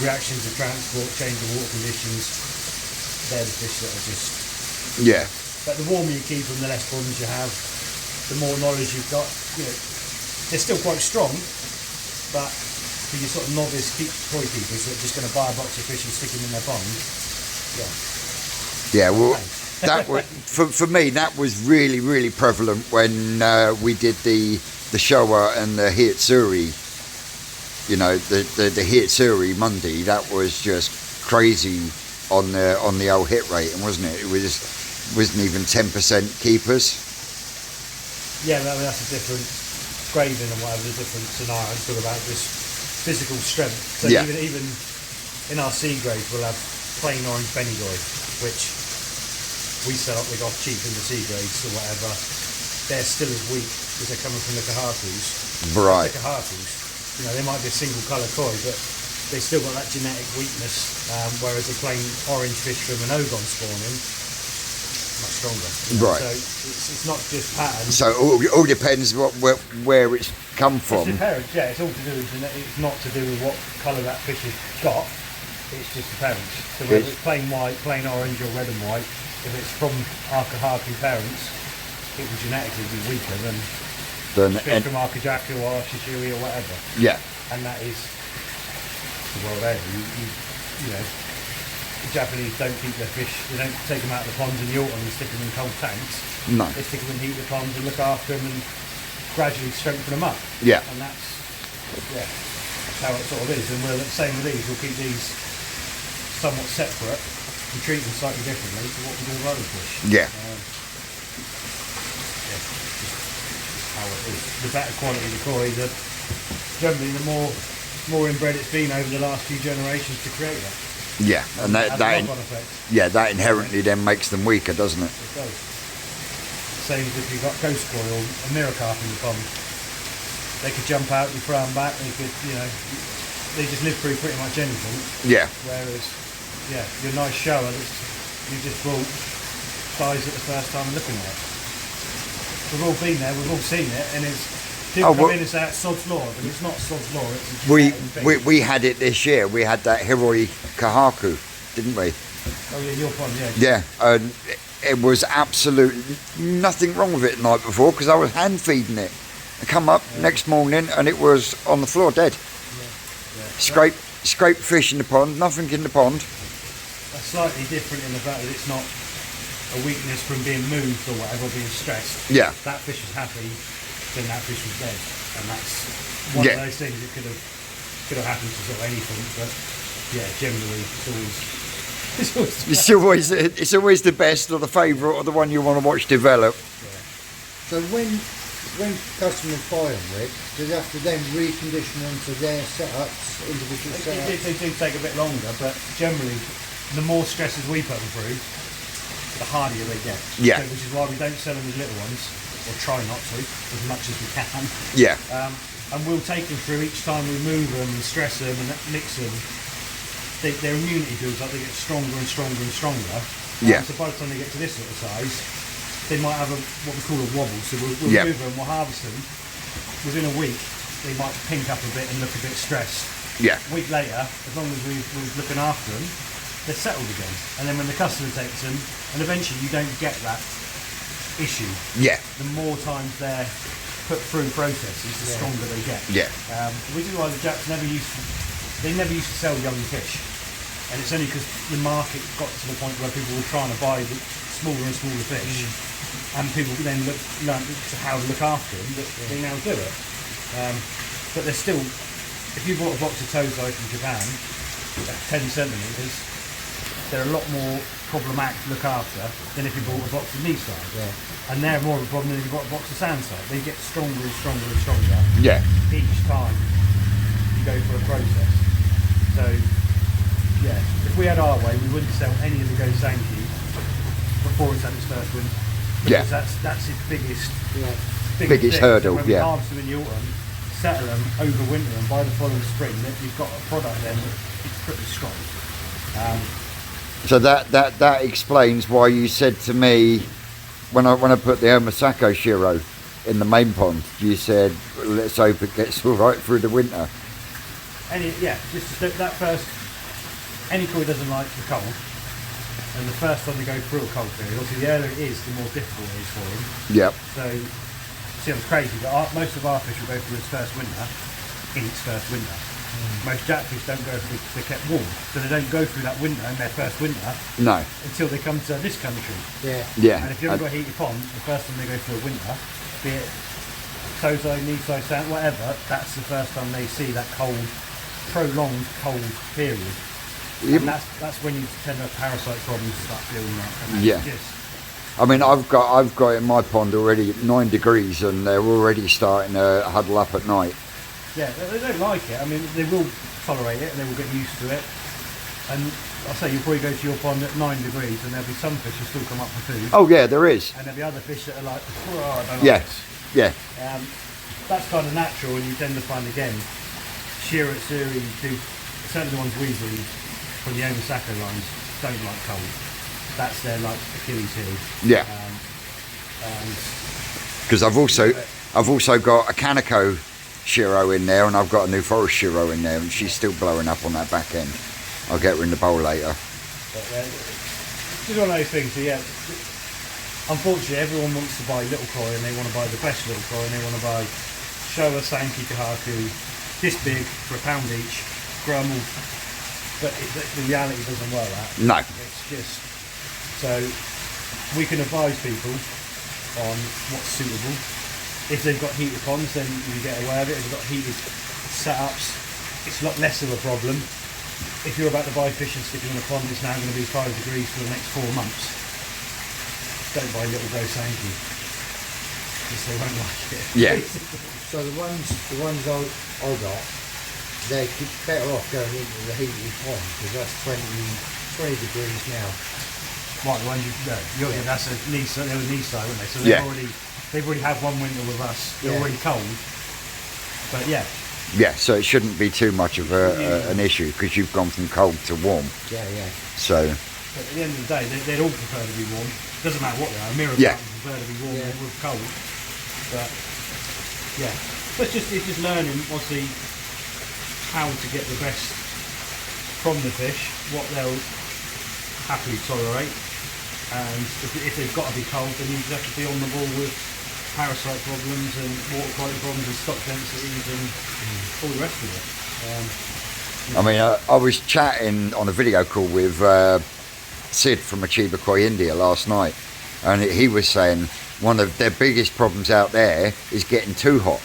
reactions to transport, change of water conditions, they're the fish that are just... Yeah, But the warmer you keep them, the less problems you have, the more knowledge you've got. They're still quite strong, but for your sort of novice koi keepers that are just going to buy a box of fish and stick them in their pond, yeah. Well, that was for me. That was really prevalent when we did the Showa and the Hitsuri. The Hitsuri Monday. That was just crazy on the old hit rating, wasn't it? It wasn't even 10% keepers. Yeah, I mean, that's a different grading and whatever, the different scenario. I'm talking about just physical strength. So Yeah. even in our C grades, we'll have plain orange Benigoi, which we sell up, they go off cheap in the C grades or whatever. They're still as weak because they're coming from the Kahakus. Right. The Kahakus, they might be a single colour koi, but they still got that genetic weakness, whereas the plain orange fish from an Ogon spawning, much stronger. Right. So it's not just pattern. So it all depends where it's come from. It's the parents, yeah. It's all to do with genetic. It's not to do with what colour that fish has got. It's just the parents. So whether it's plain white, plain orange, or red and white, if it's from our Kahaku parents, it will genetically be weaker than fish from our Kajaku or Shishui or whatever. Yeah. And that is the world over. The Japanese don't keep their fish. They don't take them out of the ponds in the autumn and stick them in cold tanks. No. They stick them in heated ponds and look after them and gradually strengthen them up. Yeah. And that's how it sort of is. And we're the same with these. We'll keep these somewhat separate and treat them slightly differently to what we do with other fish. Yeah. Just how it is. The better quality the koi, generally the more more inbred it's been over the last few generations to create that. Yeah, and Has a knock-on effect. yeah, that inherently then makes them weaker, doesn't it? It does. Same as if you've got ghost koi or a mirror carp in the pond. They could jump out, you throw them back, they could, they just live through pretty much anything. Yeah, Whereas, your nice shower that's you just brought dies at the first time looking at it. We've all been there, we've all seen it, and it's people come in and say it's sod's law, but it's not sod's law. It's a genetic thing. we had it this year. We had that Hiroi Kahaku, didn't we? Oh yeah, your pond, yeah. Yeah, and it was absolutely nothing wrong with it the night before because I was hand feeding it. I come up next morning and it was on the floor dead. Scraped fish in the pond, nothing in the pond. That's slightly different in the fact that it's not a weakness from being moved or whatever, being stressed. Yeah. That fish was happy, then that fish was dead, and that's one of those things that could have happened to sort of anything. But generally It's always the best or the favourite or the one you want to watch develop. So when customers buy them, Rick, do they have to then recondition them to their setups, individual setups? They do take a bit longer, but generally, the more stresses we put them through, the hardier they get. Yeah. So, which is why we don't sell them as little ones, or try not to, as much as we can. Yeah. And we'll take them through each time we move them and stress them and mix them. Their immunity builds up, they get stronger and stronger and stronger. Yeah. So by the time they get to this sort of size, they might have what we call a wobble. So we'll move them, we'll harvest them. Within a week, they might pink up a bit and look a bit stressed. Yeah. A week later, as long as we're looking after them, they're settled again. And then when the customer takes them, and eventually you don't get that issue. Yeah. The more times they're put through processes, the stronger they get. Yeah. Which is why the Japs never used to sell young fish. And it's only because the market got to the point where people were trying to buy the smaller and smaller fish, and people then learned how to look after them, that they now do it. But they're still, if you bought a box of Tozai from Japan, at 10 centimetres, they're a lot more problematic to look after than if you bought a box of Nisai. Yeah. And they're more of a problem than if you bought a box of Sansai. They get stronger and stronger and stronger each time you go through a process. So, if we had our way, we wouldn't sell any of the Gosanki before it's had its first win. Because that's its biggest Biggest thing. hurdle, So when we harvest them in the autumn, settle them over winter, and by the following spring, that you've got a product then that's pretty strong. So that explains why you said to me when I put the Omasako Shiro in the main pond, you said let's hope it gets all right through the winter. That first. Any koi doesn't like the cold, and the first time they go through a cold period, obviously the earlier it is, the more difficult it is for them. Yep. So, sounds crazy, but most of our fish will go through its first winter in its first winter. Most jackfish don't go through, they're kept warm, so they don't go through that winter in their first winter No. until they come to this country. Yeah. And if you haven't got a heated pond, the first time they go through a winter, be it Tozai, Nisai, Sand, whatever, that's the first time they see that cold, prolonged cold period. And that's when you tend to have parasite problems start building up. And I mean, I've got in my pond already at 9 degrees, and they're already starting to huddle up at night. Yeah, they don't like it. I mean, they will tolerate it and they will get used to it. And I'll say you'll probably go to your pond at 9 degrees, and there'll be some fish that still come up for food. Oh yeah, there is. And there'll be other fish that are like, oh, I don't like this. Yeah. That's kind of natural, and you tend to find again, Shiro Tsuri do certainly the ones we breed from the Omasako lines don't like cold. That's their like Achilles heel. Yeah. Because I've also got a Kaneko Shiro in there, and I've got a New Forest Shiro in there, and she's still blowing up on that back end. I'll get her in the bowl later. But it's one of those things. So unfortunately, everyone wants to buy little koi, and they want to buy the best little koi, and they want to buy Showa, Sanki, Kahaku, this big for £1 each, grow them all. But the reality doesn't work that. No. It's just, so we can advise people on what's suitable. If they've got heated ponds, then you get away with it. If they've got heated setups, it's a lot less of a problem. If you're about to buy fish and stick them in a pond, it's now going to be 5 degrees for the next 4 months. Don't buy little Gosanki, because they won't like it. Yeah. So the ones I got, they're better off going into the heated pond because that's 20 degrees now. Right, the ones that's a knee, they were knee side, weren't they? So Yeah. they've already had one winter with us. They're Yeah. already cold. But yeah, Yeah, so it shouldn't be too much of an issue because you've gone from cold to warm. Yeah. So but at the end of the day, they'd all prefer to be warm. Doesn't matter what they are. A mirror Yeah. would prefer to be warm Yeah. with cold. But yeah, it's just learning, obviously, how to get the best from the fish, what they'll happily tolerate, and if they've got to be cold, then you just have to be on the ball with parasite problems and water quality problems and stock densities and all the rest of it. I mean, I was chatting on a video call with Sid from Achibakoi, India last night, and he was saying one of their biggest problems out there is getting too hot.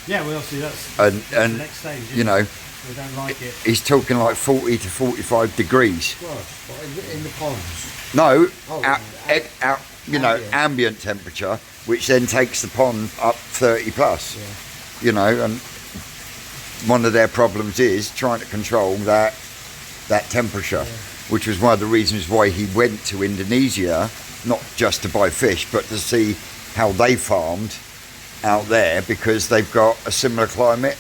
Yeah, well, obviously that's And the next stage. you know, they don't like it. he's talking like 40 to 45 degrees. Gosh, but in the ponds. No, Oh, out, you know, ambient temperature, which then takes the pond up 30 plus. Yeah. You know, and one of their problems is trying to control that temperature, which was one of the reasons why he went to Indonesia, not just to buy fish, but to see how they farmed out there because they've got a similar climate.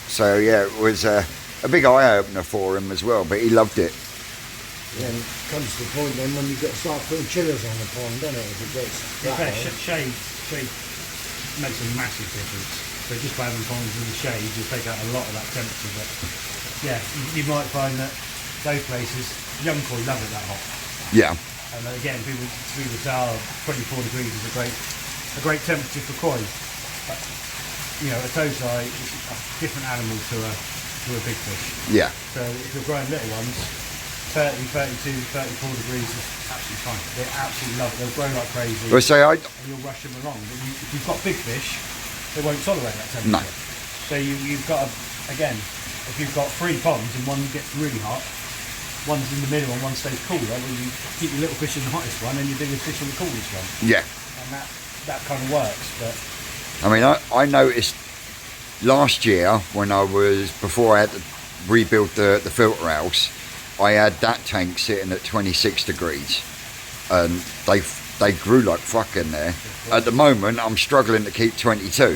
So yeah, it was a big eye opener for him as well, but he loved it. Then comes to the point then when you've got to start putting chillers on the pond, doesn't it? If it gets In that fact, hot. shade makes a massive difference. So just by having ponds in the shade, you'll take out a lot of that temperature. But yeah, you might find that those places, young koi love it that hot. Yeah, And again, people say, oh, 24 degrees is a great temperature for koi. But you know, a tosai is a different animal to a big fish. yeah, So if you're growing little ones, 30, 32, 34 degrees is absolutely fine. They absolutely love it. They'll grow like crazy. well, say And you'll rush them along. But if you've got big fish, they won't tolerate that temperature. No. So you've got to, again, if you've got 3 ponds and one gets really hot, one's in the middle and one stays cooler, well you keep your little fish in the hottest one and your biggest fish in the coolest one. yeah. And that kind of works. But I mean, I noticed last year when before I had to rebuild the filter house, I had that tank sitting at 26 degrees and they grew like fuck in there. At the moment, I'm struggling to keep 22. yeah,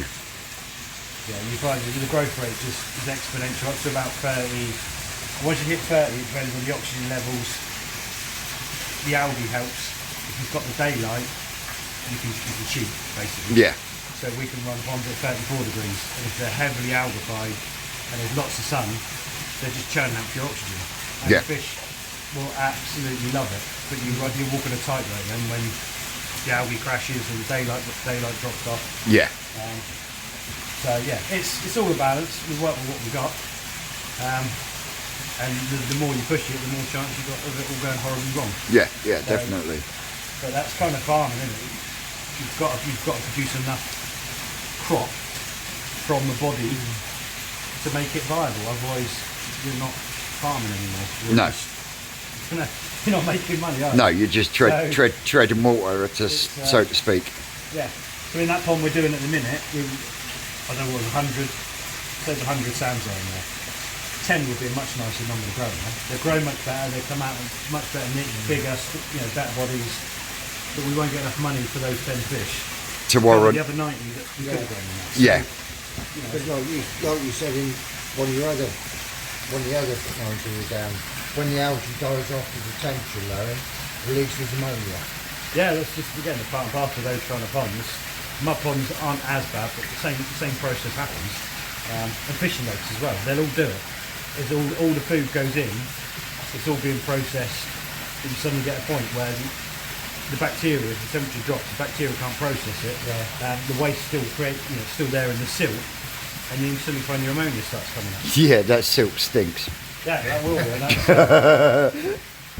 you find that the growth rate just is exponential up to about 30. Once you hit 30, it depends on the oxygen levels. The algae helps. If you've got the daylight, you can cheat basically. Yeah, So we can run ponds at 34 degrees, and if they're heavily algified and there's lots of sun, they're just churning out pure oxygen. And Yeah. the fish will absolutely love it. But you're walking a tightrope then when the algae crashes and the daylight drops off. yeah, So yeah, it's all a balance. We work with what we got, and the more you push it, the more chance you've got of it all going horribly wrong. yeah, definitely. But that's kind of farming, isn't it? You've got to produce enough crop from the body to make it viable. Otherwise, you're not farming anymore. No. You're not making money, are you? No, you just treading water, so to speak. Yeah. So in that pond we're doing at the minute, I don't know what, 100, there's 100 Sansai in there. 10 would be a much nicer number to grow now. They grow much better, they come out much better knit, bigger, better bodies, but we won't get enough money for those 10 fish. To warrant. The other 90 that we could have grown in that. Yeah, Because like you said in one of the other times we were down, when the algae dies off with the temperature lowering, releases ammonia. Yeah, that's just again the part and parcel of those kind of ponds. Mud ponds aren't as bad, but the same process happens. And fishing lakes as well, they'll all do it. As all the food goes in, it's all being processed, and you suddenly get a point where the bacteria, as the temperature drops, the bacteria can't process it. Yeah. The waste still still there in the silt, and then you suddenly find your ammonia starts coming out. yeah, that silk stinks. Yeah, that will do.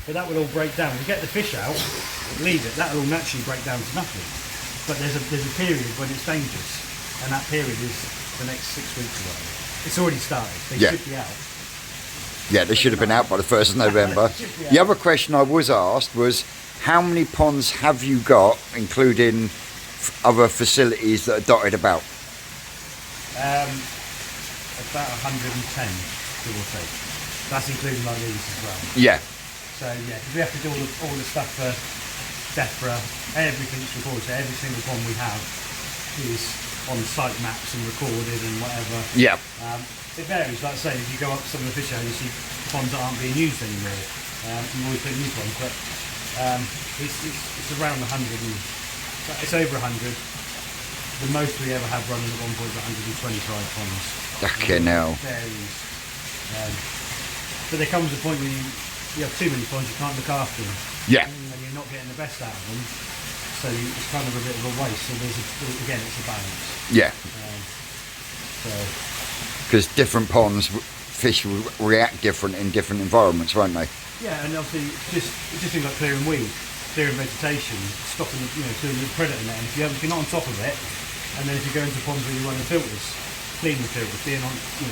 But that will all break down. If you get the fish out, leave it, that will all naturally break down to nothing. But there's a period when it's dangerous, and that period is the next 6 weeks or whatever. It's already started. They Yeah. should be out. Yeah, they should have been out by the 1st of November. The other question I was asked was, how many ponds have you got, including other facilities that are dotted about? about 110, give or take. That's including like these as well. Yeah. So yeah, 'cause we have to do all the stuff for DEFRA, everything's recorded, so every single pond we have is on site maps and recorded and whatever. Yeah. It varies, like I say, if you go up to some of the fish areas, you see ponds that aren't being used anymore. You always put new ones, but it's around 100 and it's over 100. The most we ever have running at one point is 125 ponds. Fucking hell. It varies. But there comes a point where you have too many ponds, you can't look after them. Yeah. And you're not getting the best out of them. So it's kind of a bit of a waste. So again, it's a balance. Yeah. So Because different ponds, fish will react different in different environments, won't they? yeah, and obviously just things like clearing weed, clearing vegetation, stopping doing the predator net. And if you're not on top of it, and then if you go into ponds where you run the filters, clean the filters, being on, you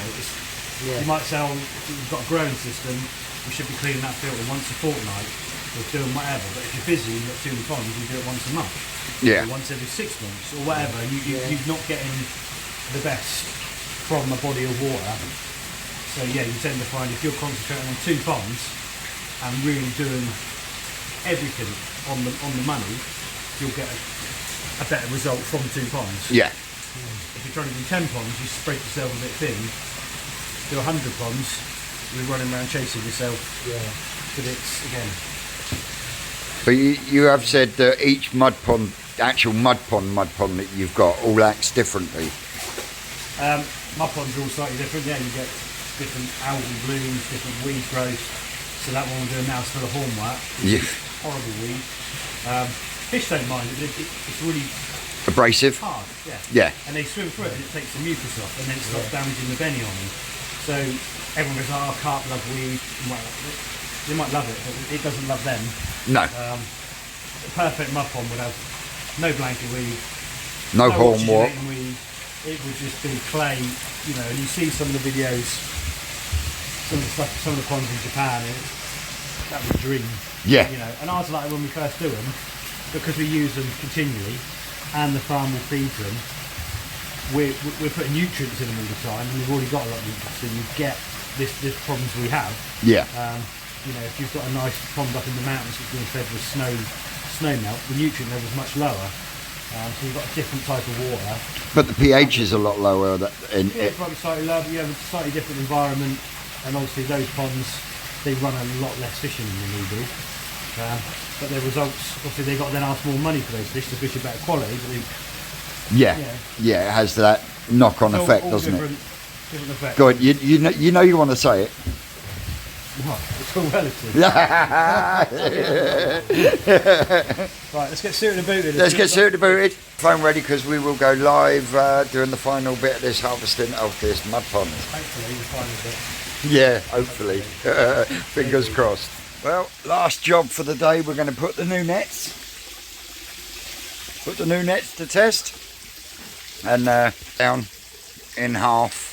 might say, oh, if you've got a growing system, we should be cleaning that filter once a fortnight or doing whatever. But if you're busy and you've got too many ponds, you do it once a month. Yeah. Or once every 6 months or whatever. And you're not getting the best from a body of water. So yeah, you tend to find if you're concentrating on 2 ponds and really doing everything on the money, you'll get a better result from 2 ponds. Yeah. If you're trying to do 10 ponds, you spread yourself a bit thin. Do 100 ponds, you're running around chasing yourself. Yeah. But it's, again... But you have said that each mud pond, actual mud pond that you've got, all acts differently. Mud ponds are all slightly different. Yeah, you get different algal blooms, different weed growth. So that one we're doing now is full of hornworm. Yeah. Horrible weed. Fish don't mind it. It's really Abrasive. hard. Yeah. Yeah. And they swim through it and it takes the mucus off and then it starts damaging the benny on them. So everyone goes, oh, carp love weed. Well, they might love it, but it doesn't love them. No. A perfect mud pond would have no blanket weed, No hornworm. oxygenating weed. It would just be clay, and you see some of the videos, some of the ponds in Japan, and that would dream. Yeah. And ours are like when we first do them, because we use them continually, and the farm will feed them. We're putting nutrients in them all the time, and we've already got a lot of nutrients, so you get this problems we have. Yeah. If you've got a nice pond up in the mountains that's being fed with snow melt, the nutrient level is much lower. So you've got a different type of water. But the pH is a lot lower. It's probably slightly lower, but you have a slightly different environment, and obviously those ponds, they run a lot less fishing than we do. But their results, obviously they've got to then ask more money for those fish. The fish are better quality, but Yeah, it has that knock-on effect, doesn't it? Different effect. Go on, you know you want to say it. Right, it's all relative. Right, let's get suited and booted. Let's get suited and booted. Phone ready because we will go live doing the final bit of this harvesting of this mud pond. Hopefully the final bit. Yeah, hopefully. Fingers crossed. Well, last job for the day. We're going to put the new nets. Put the new nets to test. And down in half.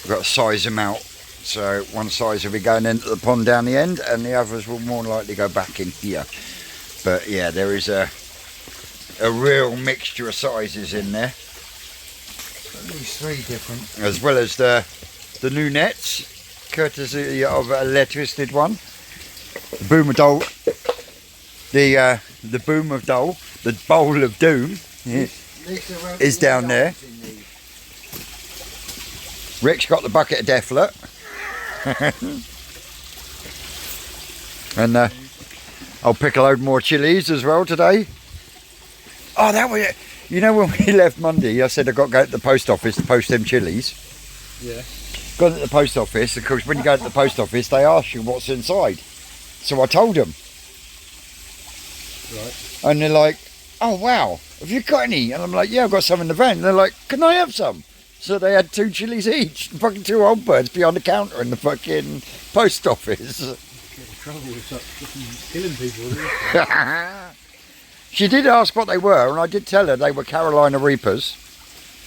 We've got to size them out. So one size will be going into the pond down the end and the others will more likely go back in here. But yeah, there is a real mixture of sizes in there. At least 3 different. As well as the new nets, courtesy of a lead-twisted one. The boom of dole. The boom of dole. The bowl of doom is down there. Rick's got the bucket of Deflet. And I'll pick a load more chilies as well today. Oh, that was it. You know when we left Monday, I said I've got to go to the post office to post them chilies. Yeah. Got to the post office, of course when you go to the post office they ask you what's inside. So I told them. Right. And they're like, oh wow, have you got any? And I'm like, yeah, I've got some in the van. And they're like, can I have some? So they had 2 chilies each, fucking 2 old birds behind the counter in the fucking post office. Get in trouble with such killing people. She did ask what they were, and I did tell her they were Carolina Reapers.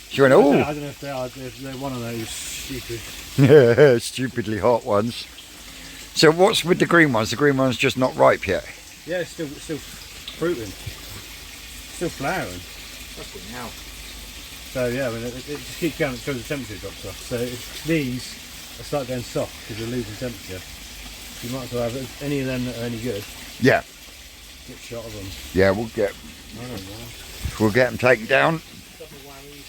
She went, I oh, don't know if they are. They're one of those stupid. stupidly hot ones. So what's with the green ones? The green ones just not ripe yet. Yeah, it's still fruiting, still flowering. Fucking hell. So yeah, I mean, it just keeps going until the temperature drops off. So these start going soft because they're losing temperature. You might as well have any of them that are any good. Yeah. Get a shot of them. Yeah, we'll get them taken down. Double whammies.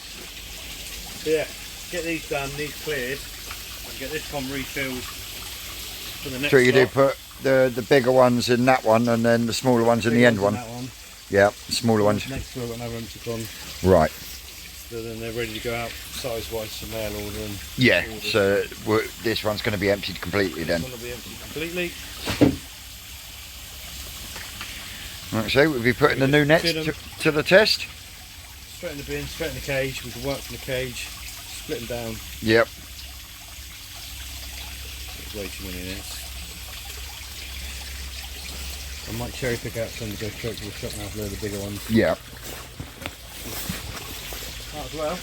So yeah, get these done, these cleared, and get this one refilled for the next So you do lot. put the bigger ones in that one and then the smaller ones in the end one. That one. Yeah, the smaller ones. Next we've got another empty con. Right. So then they're ready to go out size-wise for mail order. And Yeah, so this one's going to be emptied completely then. This one will be emptied completely. Right, so we'll be putting the new nets to the test. Straight in the bin, straight in the cage. We can work from the cage, split them down. Yep. There's way too many nets. I might cherry pick out some to go straight to the shop now, for the bigger ones. Yeah. Might as well.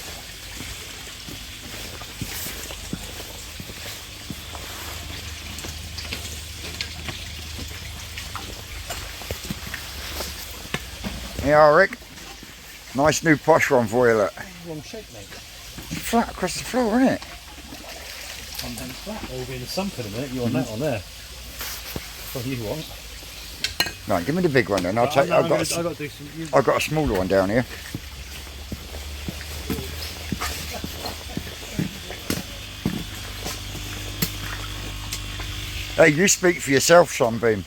Yeah, Rick. Nice new posh one for you, look. Wrong shape, mate. Flat across the floor, isn't it? Sometimes flat. They'll be in the sump in a minute. You want that on there? That's what you want. Right, give me the big one then. I've got to do some. I've got a smaller one down here. Hey, you speak for yourself, Sunbeam.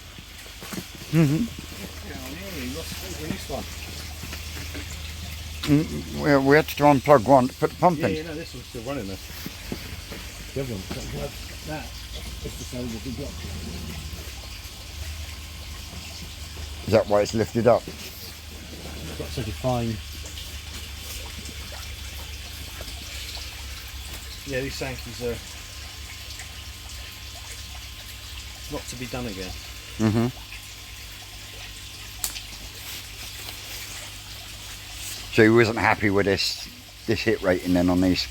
Well, we had to unplug one to put the pump Yeah, in. you know, this one's still running there. The other one, that. It's the same as the block. Is that why it's lifted up? It's got such a fine. Yeah, these Sankeys are not to be done again. Mm-hmm. So he wasn't happy with this hit rating then on these.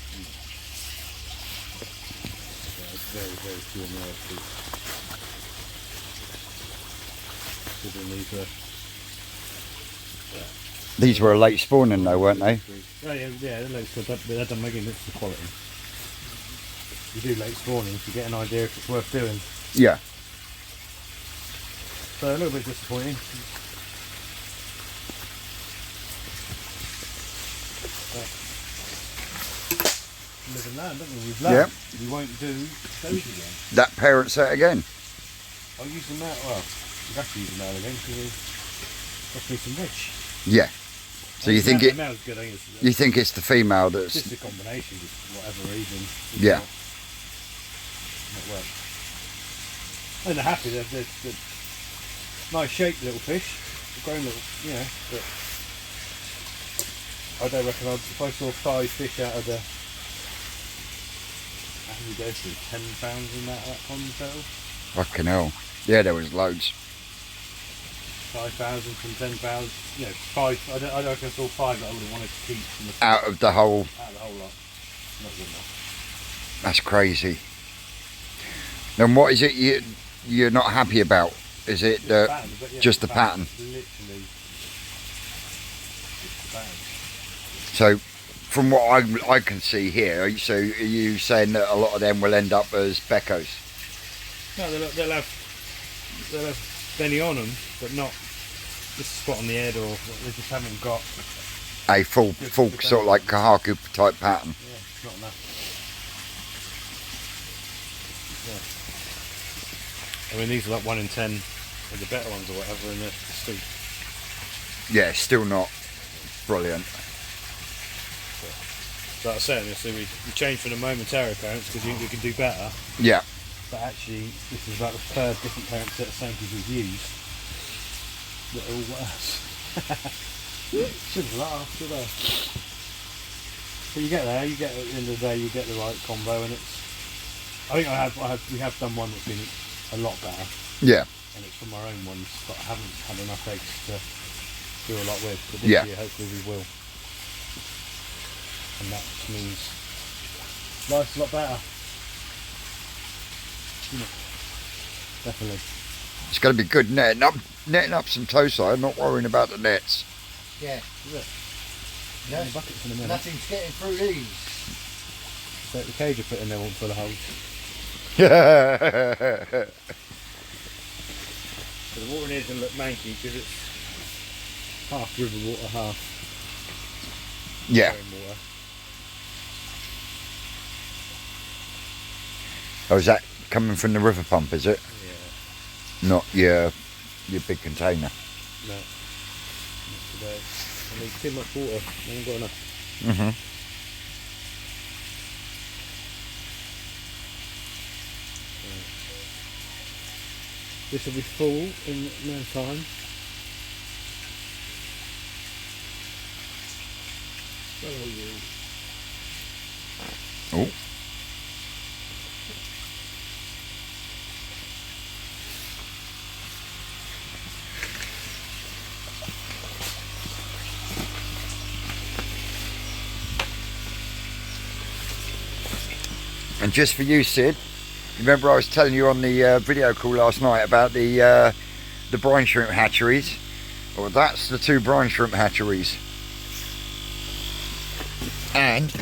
Yeah, it's very, very few Americans. These were a late spawning though, weren't they? Oh yeah, they're late spawning, but that doesn't make any difference to quality. You do late spawning to get an idea if it's worth doing. Yeah. So a little bit disappointing. Live and learn, don't we? We've learned. Yeah. We won't do those again. That parent set again. I'll use them now. Well, we have to use them now again because we cost me some rich. Yeah. So you think the male's good, I think it's, you think it's the female it's that's just a combination, just for whatever reason. It's Yeah. Not work. And they're happy. They're nice shaped little fish. They're grown little, you know. But I don't reckon if I saw 5 fish out of the. How many go through? 10 pounds in that pond total? fucking hell. Yeah, there was loads. 5,000 from 10,000. You know, 5. I don't reckon I saw 5 that I would have wanted to keep from the Out of the whole. out of the whole lot. Not good enough. That's crazy. Then what is it you're not happy about? Is it the Pattern, but yeah, just the pattern? Literally. Just the pattern. So from what I can see here, so are you saying that a lot of them will end up as Beccos? No, they'll have Benny on them, but not just a spot on the head, or they just haven't got. A full sort of like Kahaku type pattern. Yeah, it's not enough. Yeah. I mean, these are like 1 in 10 of the better ones or whatever, and they're still. Yeah, still not brilliant. Like I said, so we changed from the momentary parents because you think we can do better. Yeah. But actually, this is about the 3rd different parent set of Sankeys we've used that are all worse. Shouldn't laugh, should I? But you get there. You get at the end of the day, you get the right combo, and it's. I think we have done one that's been a lot better, Yeah. and it's from our own ones, but I haven't had enough eggs to do a lot with. But this Yeah. year, hopefully, we will, and that just means life's a lot better. Definitely. It's going to be good netting up some toe side, not worrying about the nets. Yeah. Is it? the buckets in a minute. Nothing's getting through these. So the cage I put in there won't full of holes. So the water in here is going to look manky because it's half river water, half Yeah. rainwater. Oh, is that coming from the river pump, is it? Yeah. Not your big container. No. Not today. I need too much water. I haven't got enough. Mm-hmm. This will be full in no time. Oh. And just for you, Sid, remember I was telling you on the video call last night about the brine shrimp hatcheries? Well, that's the 2 brine shrimp hatcheries. And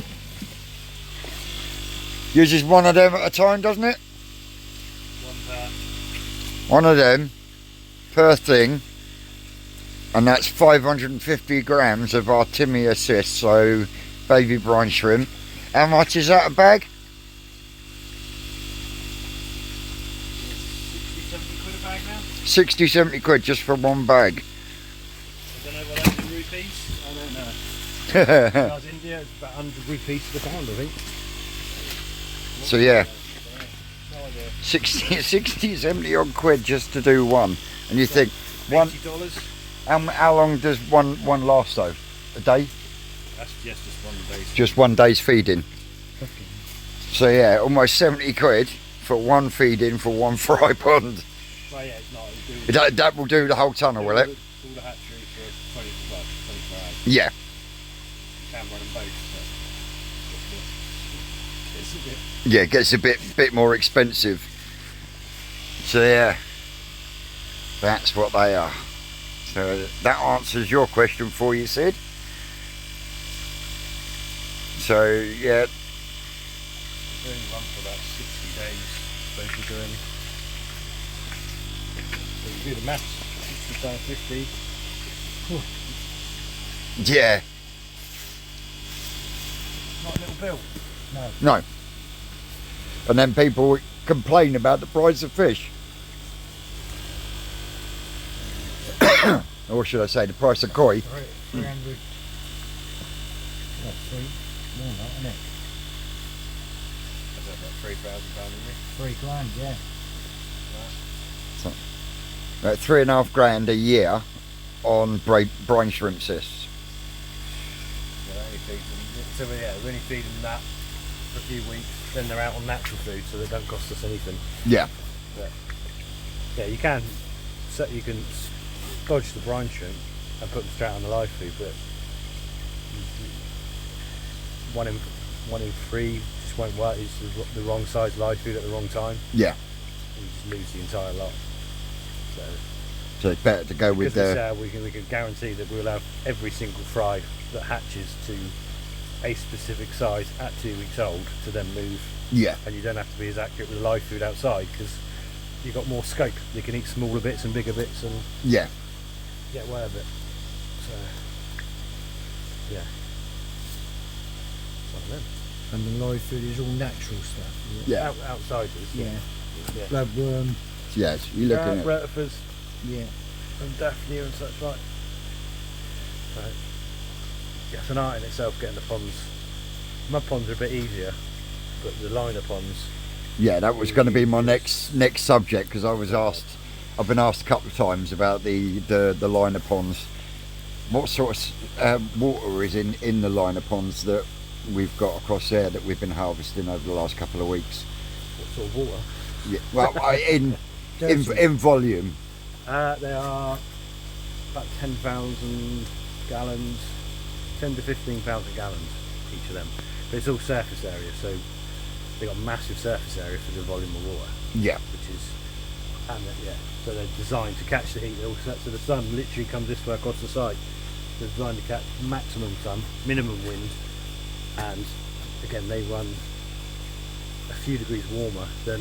uses one of them at a time, doesn't it? One of them per thing, and that's 550 grams of Artemia cyst, so baby brine shrimp. How much is that a bag? 60-70 quid a bag now? 60-70 quid just for one bag. I don't know what that's in rupees. I don't know. When I was in India, it's about 100 rupees per pound, I think. So yeah, No idea. 70 odd quid just to do one. And you think, one, $80. how long does one last though? A day? That's just 1 day. Just one day's feeding. So yeah, almost 70 quid for one feeding for one fry pond. Well, yeah, it's not. That will do the whole tunnel, will it? All the hatchery for 24 hours. Yeah. You can run them both, but it's a bit. Yeah, it gets a bit more expensive. So yeah, that's what they are. So that answers your question for you, Sid. So yeah, They only run for about 60 days, supposed to be doing. So you do the maths, 60 times 50. yeah, Not a little bill. no. And then people complain about the price of fish. Or should I say the price of koi? 300. That's 3. More than that, isn't it? That's about £3,000 a year. 3 grand, yeah. About 3.5 grand a year on brine shrimp cysts. Yeah, they only feed them. So yeah, we only feed them that for a few weeks. Then they're out on natural food, so they don't cost us anything. Yeah, But yeah, you can dodge the brine shrimp and put them straight on the live food, but one in 3 just won't work. It's the wrong size live food at the wrong time. yeah. You just lose the entire lot. So it's better to go with Because the. we can guarantee that we'll have every single fry that hatches to a specific size at 2 weeks old to then move, Yeah, and you don't have to be as accurate with the live food outside because you've got more scope. You can eat smaller bits and bigger bits and yeah. get away with it. So yeah, it's one of them. And the live food is all natural stuff. Yeah. Outsiders. Yeah. Yeah. Bloodworm. Yes, you're looking at. Rotifers Yeah. and Daphne and such like. So yeah, it's an art in itself getting the ponds. Mud ponds are a bit easier, but the liner ponds. Yeah, that was going to be my next subject because I've been asked a couple of times about the liner ponds. What sort of water is in the liner ponds that we've got across there that we've been harvesting over the last couple of weeks? What sort of water? Yeah, well, in volume. They are about 10,000 gallons, 10 to 15,000 gallons each of them. But it's all surface area, so they've got massive surface area for the volume of water. Yeah, Which is, so they're designed to catch the heat. So the sun literally comes this way across the site, They're designed to catch maximum sun, minimum wind, and again they run a few degrees warmer than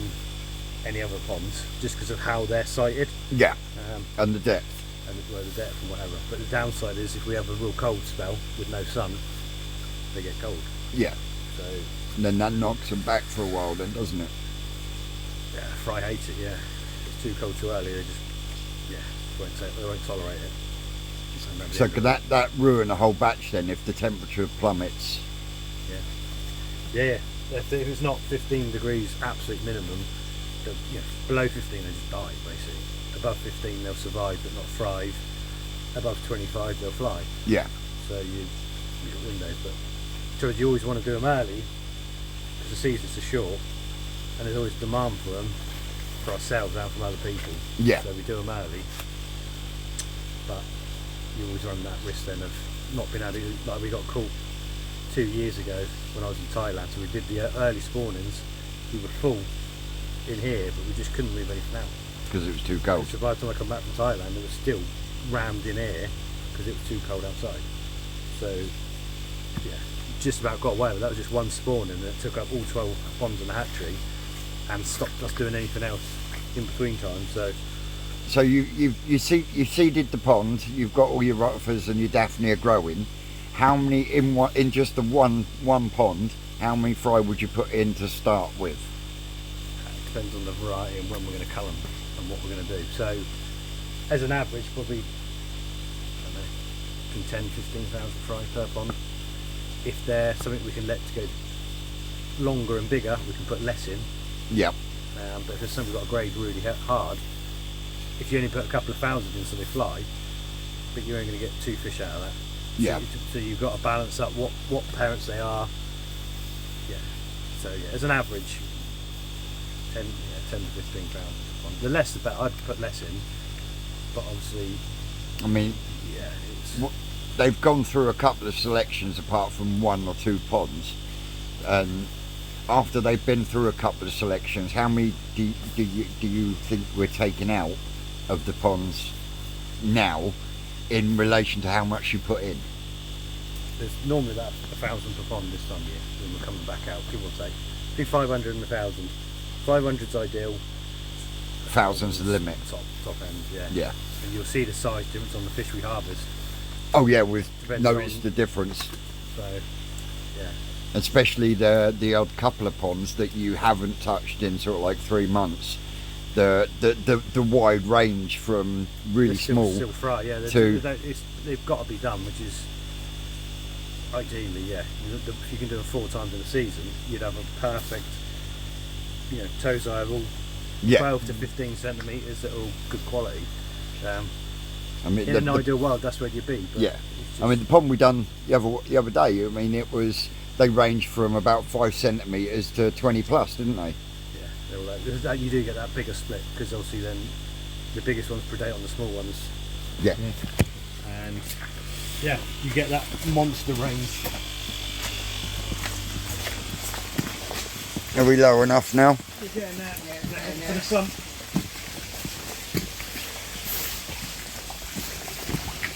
any other ponds just because of how they're sited. Yeah. Um, And the depth. and well, the depth and whatever. But the downside is if we have a real cold spell with no sun, they get cold. Yeah. So And then that knocks them back for a while, then, doesn't it? yeah, Fry hates it. Yeah, if it's too cold too early. They just they won't tolerate it. And at the So end could of that ruin a whole batch then if the temperature plummets? it- yeah. If it's not 15 degrees absolute minimum, below 15 they just die basically. Above 15 they'll survive but not thrive. Above 25 they'll fly. Yeah. So you've got windows, but so you always want to do them early because the seasons are short and there's always demand for them for ourselves and from other people. Yeah. So we do them early, but you always run that risk then of not being able to, like we got caught 2 years ago when I was in Thailand, so we did the early spawnings. We were full in here, but we just couldn't move anything out. Because it was too cold. So by the time I come back from Thailand, it was still rammed in air because it was too cold outside. So yeah, just about got away with that. Was just one spawning that took up all 12 ponds in the hatchery and stopped us doing anything else in between times. So you seeded the pond. You've got all your rotifers and your daphne are growing. How many in just the one pond? How many fry would you put in to start with? It depends on the variety and when we're going to cull them and what we're going to do. So as an average, probably I don't know, between 10,000-15,000 fry per pond. If they're something we can let to go longer and bigger, we can put less in. Yep. But if there's something we've got to grade really hard, if you only put a couple of thousand in so they fly, but you're only going to get 2 fish out of that. Yeah. So you've got to balance up what parents they are. Yeah. So yeah, as an average, 10 to 15,000. The less the better. I'd put less in, but obviously, I mean, yeah, it's they've gone through a couple of selections apart from 1 or 2 ponds, and after they've been through a couple of selections, how many do you think we're taking out of the ponds now in relation to how much you put in? there's normally about 1,000 per pond this time of year when we're coming back out. Give or take, between 500 and 1,000. 500's ideal. 1,000's the limit. Top end, yeah. Yeah. And you'll see the size difference on the fish we harvest. Oh yeah, we've Depends noticed on- the difference, So, yeah. especially the odd couple of ponds that you haven't touched in sort of like 3 months. The wide range from really They're small. still fry, yeah. to- They've got to be done, which is ideally, yeah. If you can do them 4 times in a season, you'd have a perfect, toes are all Yeah. 12 to 15 centimetres that are all good quality. I mean, In an ideal world, that's where you'd be. But yeah. it's I mean, the pond we done the other day. I mean, they ranged from about 5 centimetres to 20 plus, didn't they? yeah, they're all like, you do get that bigger split because obviously then the biggest ones predate on the small ones, Yeah. and yeah, you get that monster range. Are we low enough now? You're getting that, for the sump.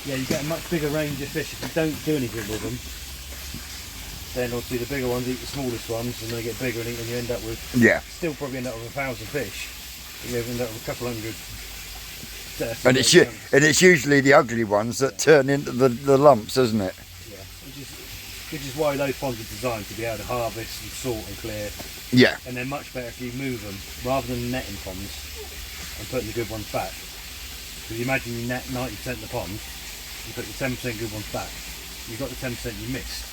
Yeah, you get a much bigger range of fish if you don't do anything with them. Then obviously the bigger ones eat the smallest ones, and they get bigger, and you end up with Yeah. still probably end up with 1,000 fish. But you end up with a couple hundred. And it's usually the ugly ones that turn into the lumps, isn't it? Yeah, which is why those ponds are designed to be able to harvest and sort and clear, Yeah. and they're much better if you move them rather than netting ponds and putting the good ones back. Because you imagine you net 90% of the pond, you put the 10% good ones back, you've got the 10% you missed,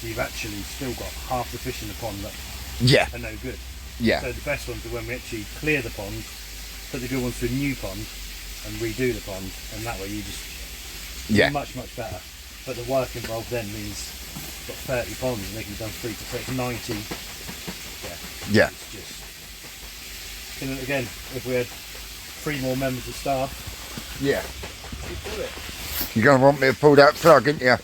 so you've actually still got half the fish in the pond that Yeah. are no good. Yeah. So the best ones are when we actually clear the pond, put the good ones to a new pond, and redo the pond, and that way you just Yeah. much better. But the work involved then means you've got 30 ponds and they can be done 3 to 6, 90. Yeah. It's just, again, if we had 3 more members of staff, Yeah. we'd do it. You're going to want me to pull that plug, aren't you? Yeah.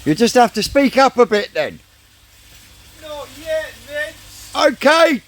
You just have to speak up a bit then. Not yet, Vince. Okay.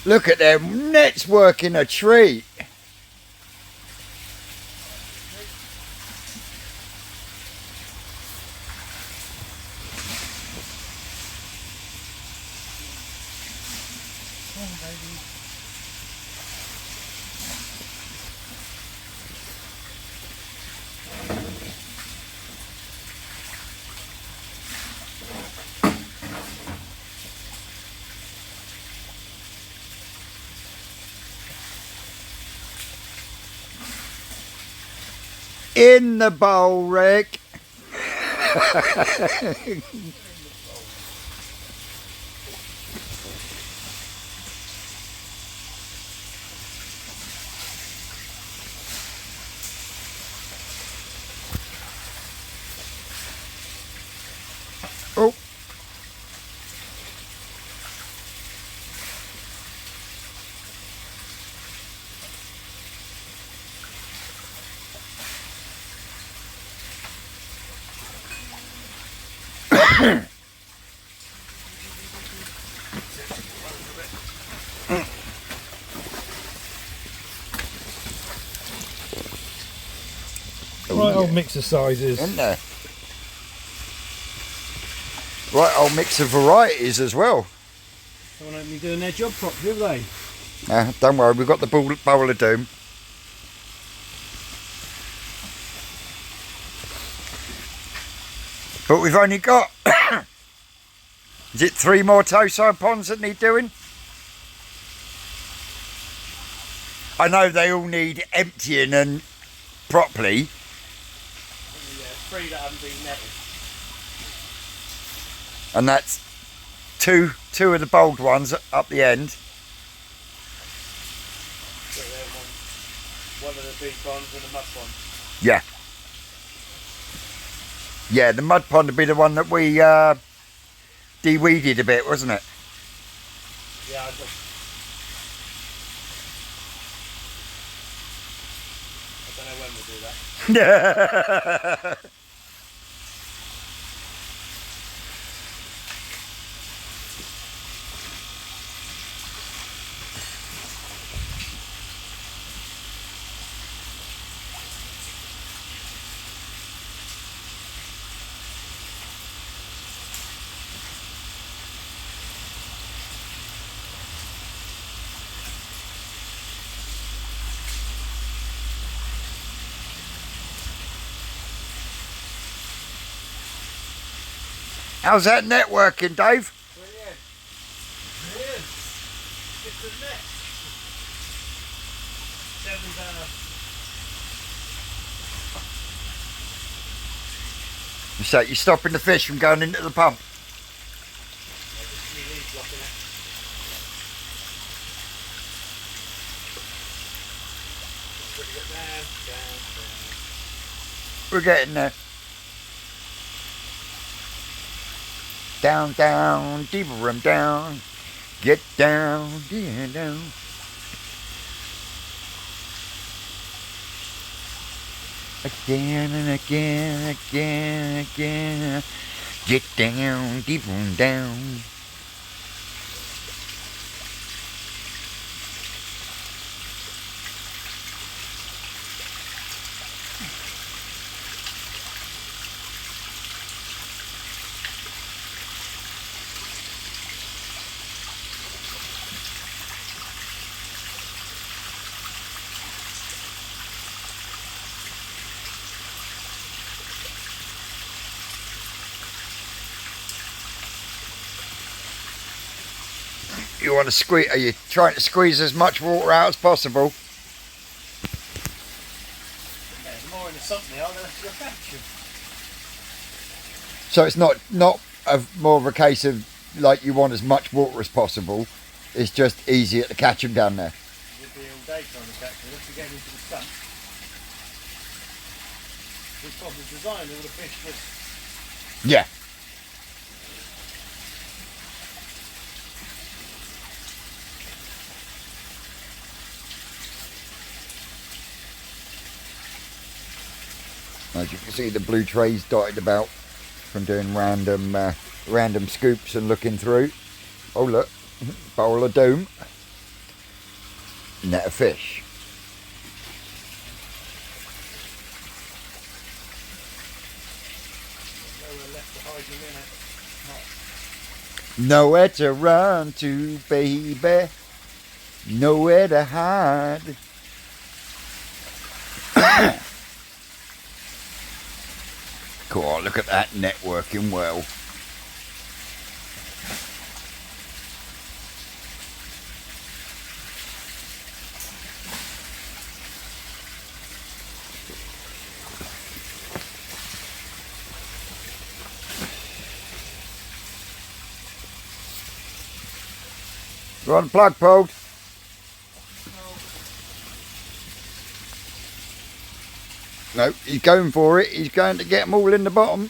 Look at them nets working a treat. In the bowl, Rick. Oh. Right old mixer sizes. Isn't there? Right old mix of varieties as well. Someone ain't been doing their job properly, have they? Don't worry, we've got the bowl of doom. But we've only got, is it 3 more toe-side ponds that need doing? I know they all need emptying and properly. Yeah, 3 that haven't been netted. And that's two of the bold ones up the end. So one of the big ponds and the mud pond. Yeah. Yeah, the mud pond would be the one that we de-weeded a bit, wasn't it? Yeah, I don't know when we'll do that. How's that net working, Dave? Brilliant. Brilliant. It's a net. 7 So you're stopping the fish from going into the pump? We're getting there. Down, down, deeper room down. Get down, get down. Again and again, again, again. Get down, deeper room down. You want to squeeze? Are you trying to squeeze as much water out as possible? Yeah, the more in the sump they are, the less you'll catch them. So it's not more of a case of like you want as much water as possible. It's just easier to catch them down there. You'll be all day trying to catch them. Once you get into the sump, we've probably designed all the fish just Yeah. As you can see, the blue trays dotted about from doing random scoops and looking through. Oh look, bowl of doom. net of fish. Nowhere left to hide you in it. Nowhere to run to, baby. Nowhere to hide. Cool, look at that net working well. You want the plug pulled? No, he's going for it. He's going to get them all in the bottom.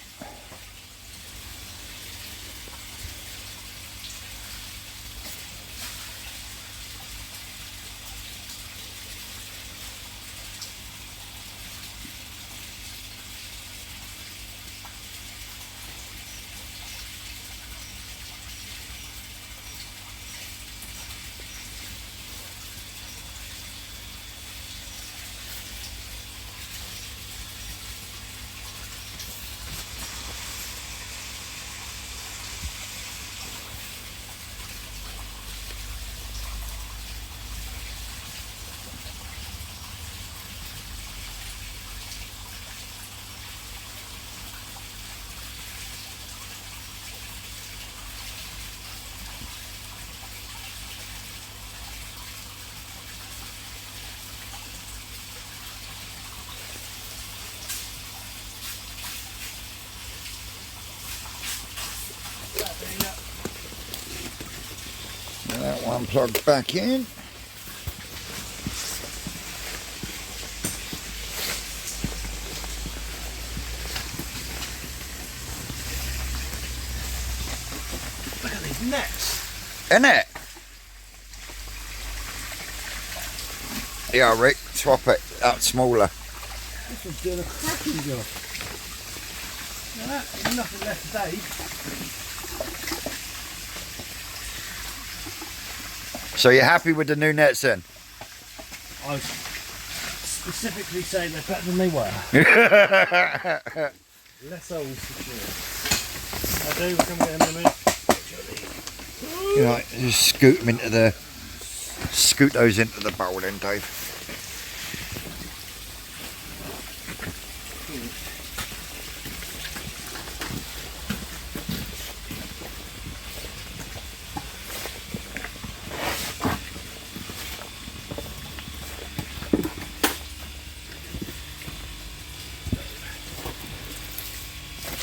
That one plugged back in. Look at these nets. Isn't it? Yeah, Rick, swap it out smaller. This one's doing a cracking job. Now there's nothing left today. So you're happy with the new nets then? I was specifically saying they're better than they were. Less old for sure. I do, we'll come get them in a minute. You know, just scoot them into the, scoot those into the bowl then, Dave.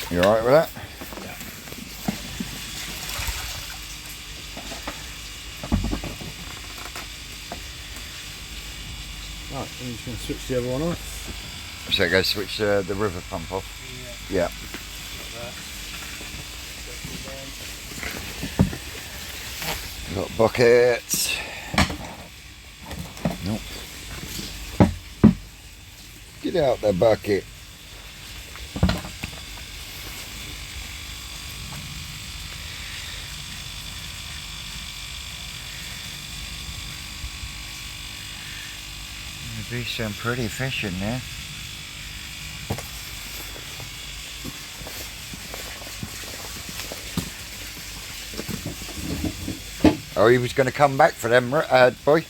You alright with that? Right, I'm just going to switch the other one off. So go switch the river pump off. Yeah. Got buckets. Nope. Get out the bucket. There'll be some pretty fish in there. Oh, he was going to come back for them, boy.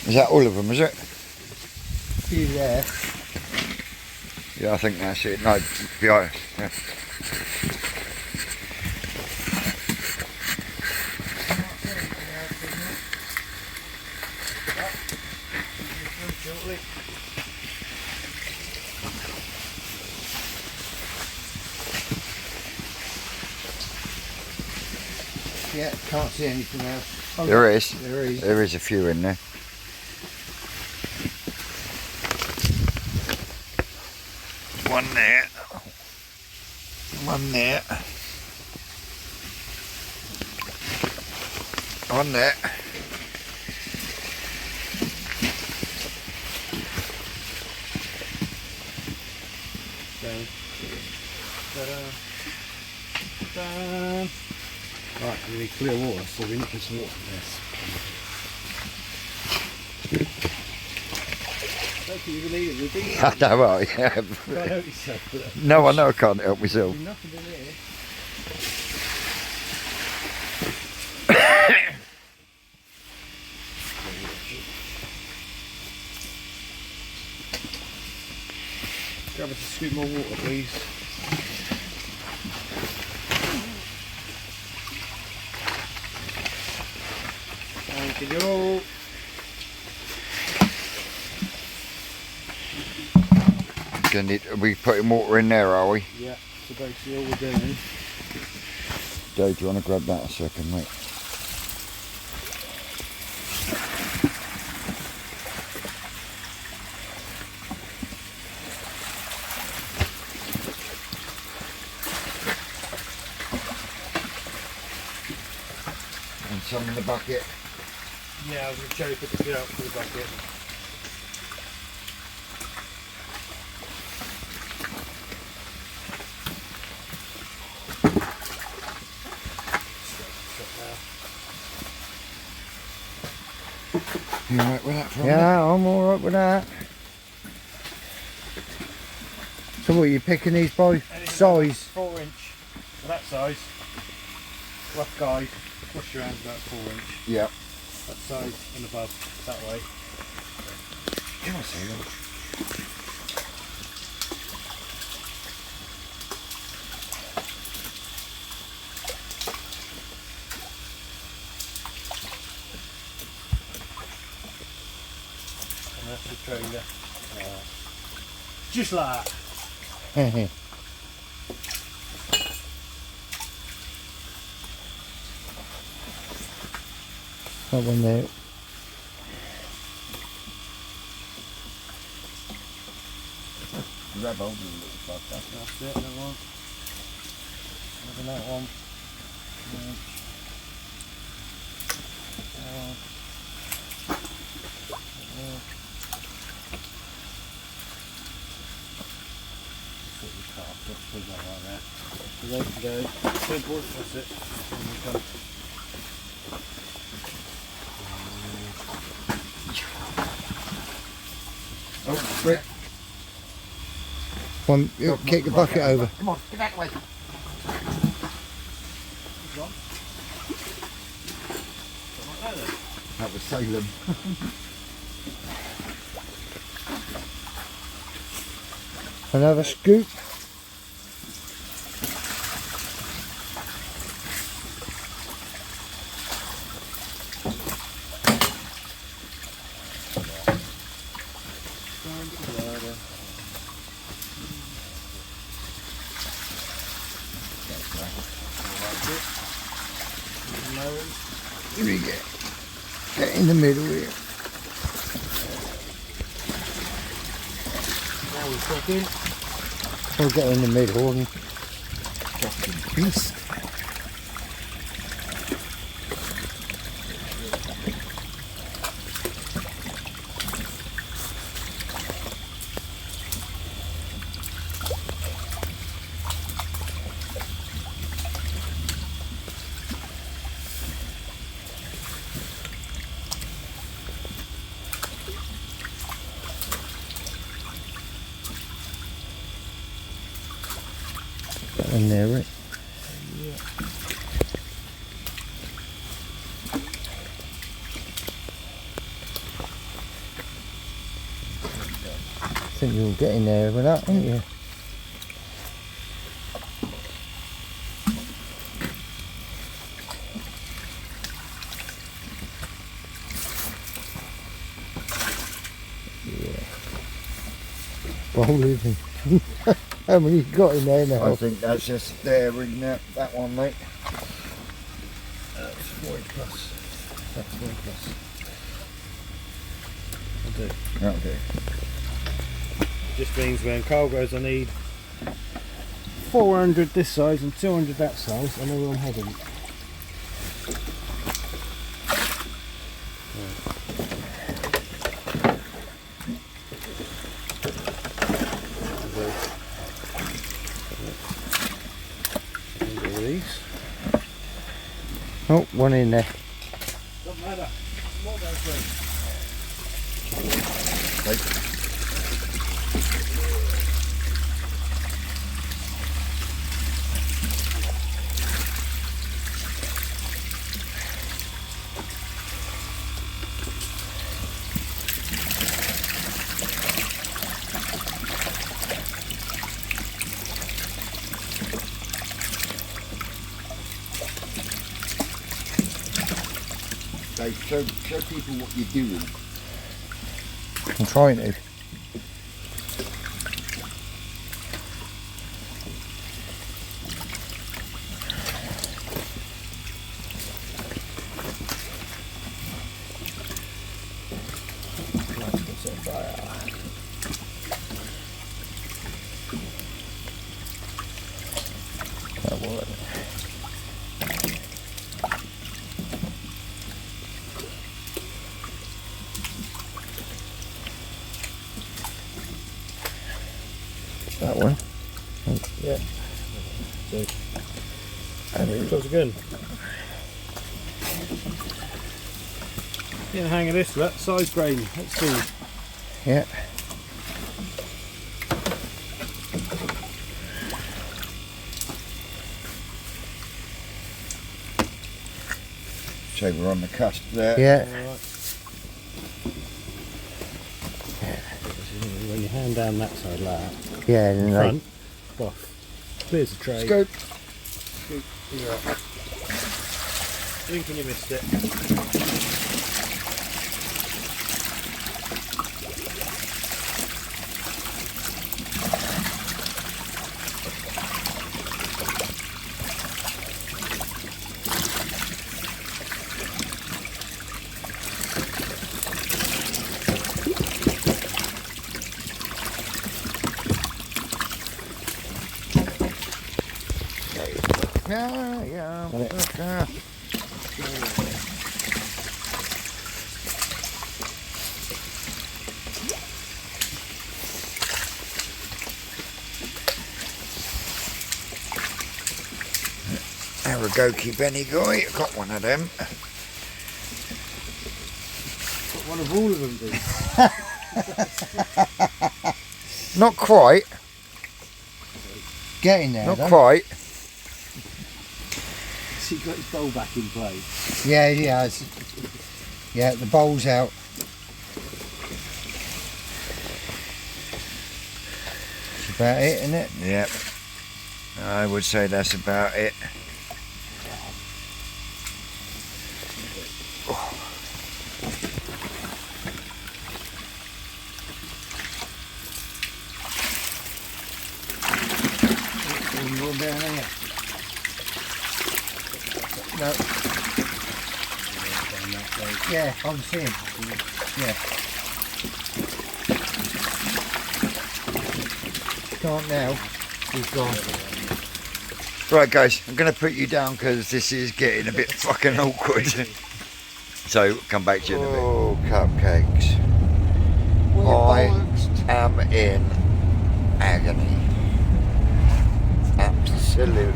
Is that all of them, is it? Few there. Yeah, I think that's it. No, yeah. Yeah, can't see anything else. Oh, There is. There is. There is a few in there. One there. One there. One there. So, dun. Right, we need clear water, so we need to put some water in this. I don't think you can eat it with these. I know, right, yeah. Can't help yourself, but No, I know I can't help myself. there's nothing in here. Grab us a scoop more water, please. Thank you. Are we putting water in there, are we? Yeah, so basically all we're doing. Joe, do you want to grab that a second, mate? And some in the bucket. Yeah, I was going to cherry pick a few out for the bucket. You alright with that from Yeah, I'm alright with that. So what, are you picking these by size? 4 inch. For that size. Rough guide. Wash your hands about 4 inch. Yeah. That size and above. That way. Can I see them? And that's the trailer. Just like that. That one there. Grab hold of the little fucker. That's it, that one. And that one. Put that like that. So there we go. Simple, that's it. And we come. Oh, Rick. One, kick the bucket over. Come on, get that way. That was Salem. Another scoop. Here we go. Get in the middle here. Now we're cooking. We'll get in the middle and Peace. get in there, Rick. I think you'll get in there with that, won't you? Well, living. How many you got in there now? I think that's just there in that one, mate. That's 40 plus. That's 40 plus. I'll do. That'll do. Just means when Carl goes, I need 400 this size and 200 that size. I know where I'm heading. These. Oh, one in there. Doesn't matter. More going through. Show people what you're doing. I'm trying to. That one. Yeah. Close again. Get the hang of this, look, size grain. Let's see. Yeah. So we're on the cusp there. Yeah. Alright. When you hand down that side like that, Yeah, and front, off. Clears the tray. Scoop. Scoop. You're up. Thinking you missed it. yeah. Okay. Aragoki Benny Guy, I got one of them. Got one of all of them, dude. Not quite, Getting there. not though. quite. He got his bowl back in place. Yeah, he has. Yeah, the bowl's out. That's about it, isn't it? Yep, I would say that's about it. One more down here. No. Yeah, I'm seeing. Yeah. Can't now. He's gone. Right guys, I'm going to put you down because this is getting a bit fucking awkward. So, come back to you in a bit. Oh, cupcakes. I am in agony. Absolute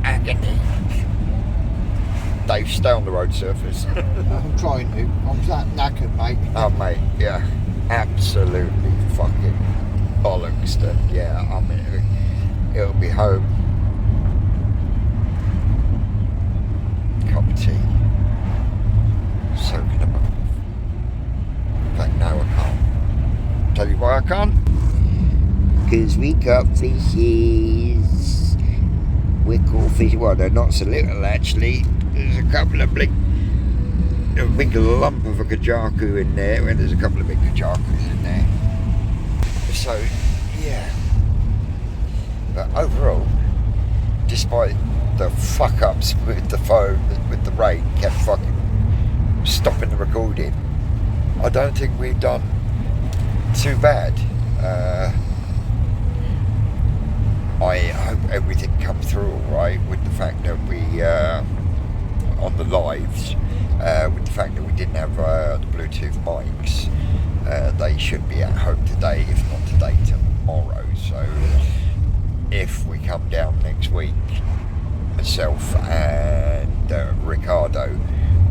agony. Dave, stay on the road surface. I'm trying to. I'm that knackered, mate. Oh mate, yeah. Absolutely fucking bollocks. Yeah, I mean, it'll be home. Cup of tea. Soaking them up. In fact, no, I can't. Tell you why I can't. Because we got fishes. We're called fish. Well, they're not so little actually. There's a couple of big lump of a kajaku in there, and there's a couple of big kajakus in there. So, yeah. But overall, despite the fuck ups with the phone, with the rain, kept fucking stopping the recording, I don't think we've done too bad. I hope everything comes through alright with the fact that we, on the lives, with the fact that we didn't have the Bluetooth mics. They should be at home today, if not today, tomorrow. So if we come down next week, myself and that Ricardo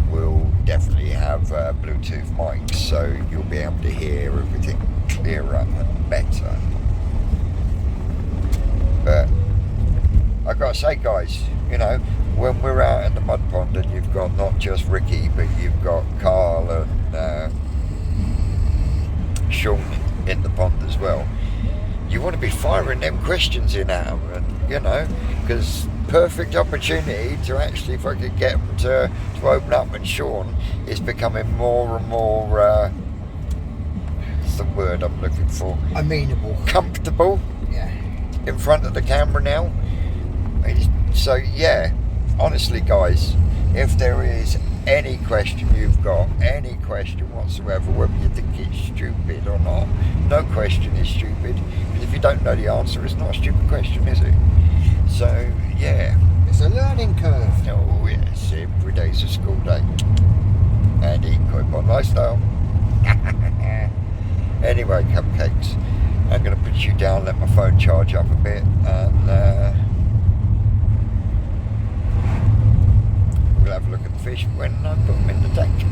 will definitely have Bluetooth mics, so you'll be able to hear everything clearer and better. But I gotta say, guys, you know, when we're out in the mud pond and you've got not just Ricky, but you've got Carl and Sean in the pond as well, you want to be firing them questions in at them, and you know, because perfect opportunity to actually fucking get them to open up. And Sean is becoming more and more what's the word I'm looking for, Amenable. comfortable Yeah. in front of the camera now. So yeah, honestly guys, if there is any question you've got, any question whatsoever, whether you think it's stupid or not, no question is stupid, because if you don't know the answer, it's not a stupid question, is it? So yeah, It's a learning curve. oh yes, every day's a school day. And eat Koi Pond lifestyle. Anyway, cupcakes, I'm going to put you down, let my phone charge up a bit, and we'll have a look at the fish when I put them in the tank.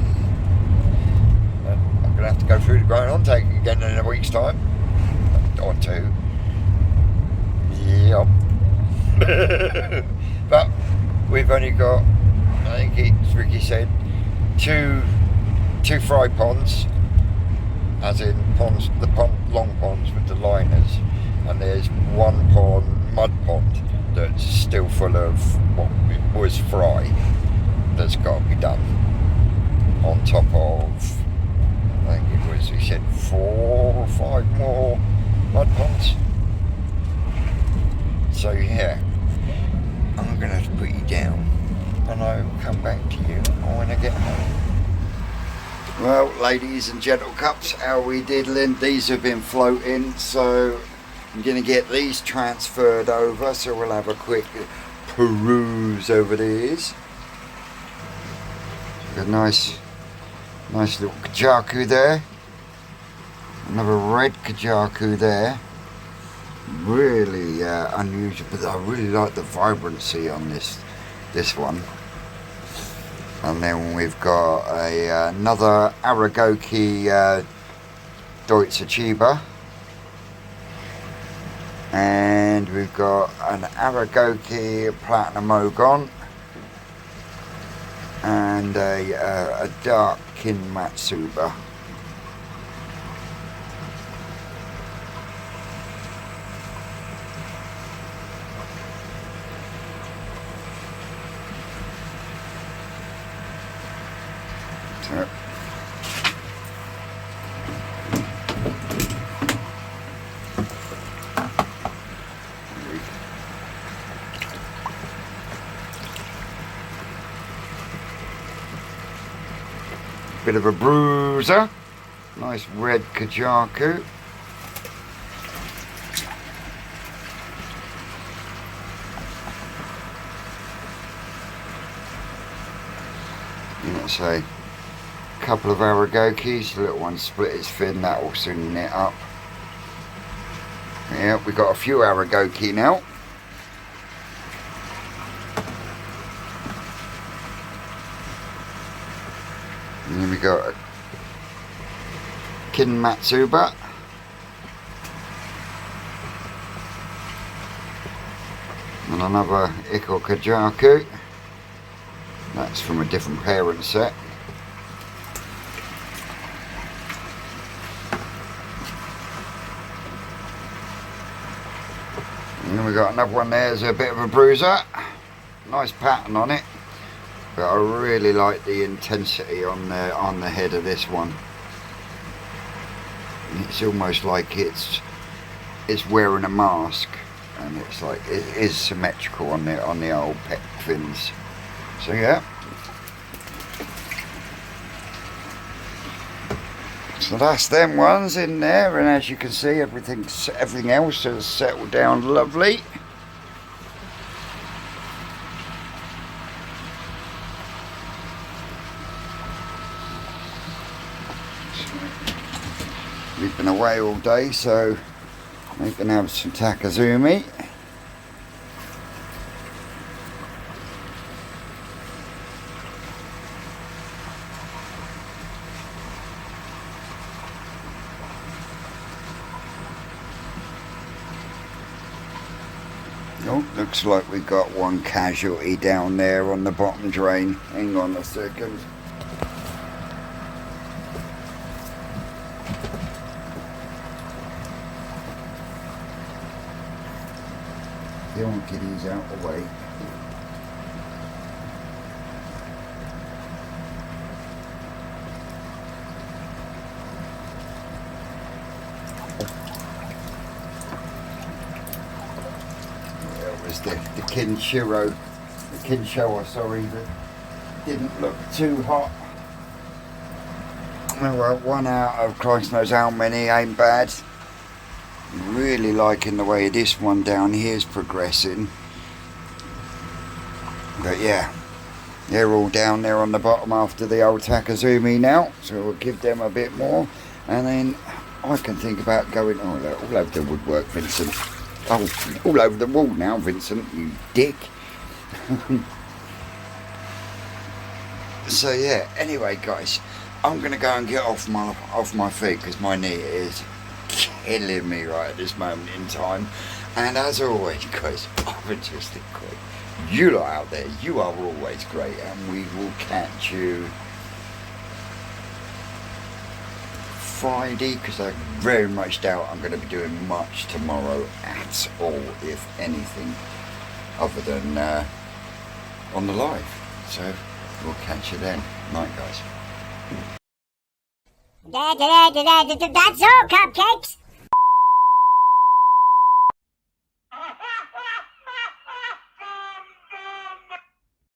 And I'm going to have to go through the grind on tank again in a week's time, or two. Yep. But we've only got, I think Ricky said, two fry ponds, as in ponds, the long ponds with the liners, and there's one mud pond that's still full of what was fry that's got to be done, on top of, I think it was, he said 4 or 5 more mud ponds. So yeah, I'm going to have to put you down, and I'll come back to you when I get home. Well, ladies and gentle cups, how we diddling? These have been floating, so I'm going to get these transferred over, so we'll have a quick peruse over these. A nice little kajaku there. Another red kajaku there. Really unusual, but I really like the vibrancy on this one. And then we've got another Aragoki Deutsche Chiba, and we've got an Aragoki Platinum Ogon, and a dark Kin Matsuba. Bit of a bruiser, nice red kajaku. Let's say a couple of Aragokis, the little one split its fin, that will soon knit up. Yeah, we got a few Aragoki now. And then we got a Kin Matsuba. And another Iko Kajaku. That's from a different parent set. And then we got another one there, there's a bit of a bruiser. Nice pattern on it. But I really like the intensity on the head of this one. It's almost like it's wearing a mask, and it's like it is symmetrical on the old pec fins. So yeah. So that's them ones in there, and as you can see, everything else has settled down lovely. We've been away all day, so we can have some takazumi. Oh, looks like we got one casualty down there on the bottom drain. Hang on a second. The old kiddies out the way. The Kinshawa, sorry, that didn't look too hot. Well, one out of Christ knows how many ain't bad. Really liking the way this one down here is progressing. But yeah, they're all down there on the bottom after the old Takazumi now, so we'll give them a bit more, and then I can think about going all over the woodwork, Vincent. Oh, all over the wall now, Vincent, you dick. So yeah, anyway guys, I'm going to go and get off my feet because my knee is killing me right at this moment in time. And as always guys, I've just been great. You lot out there, you are always great, and we will catch you Friday, because I very much doubt I'm going to be doing much tomorrow at all, if anything, other than on the live. So we'll catch you then. Night guys. That's all, cupcakes.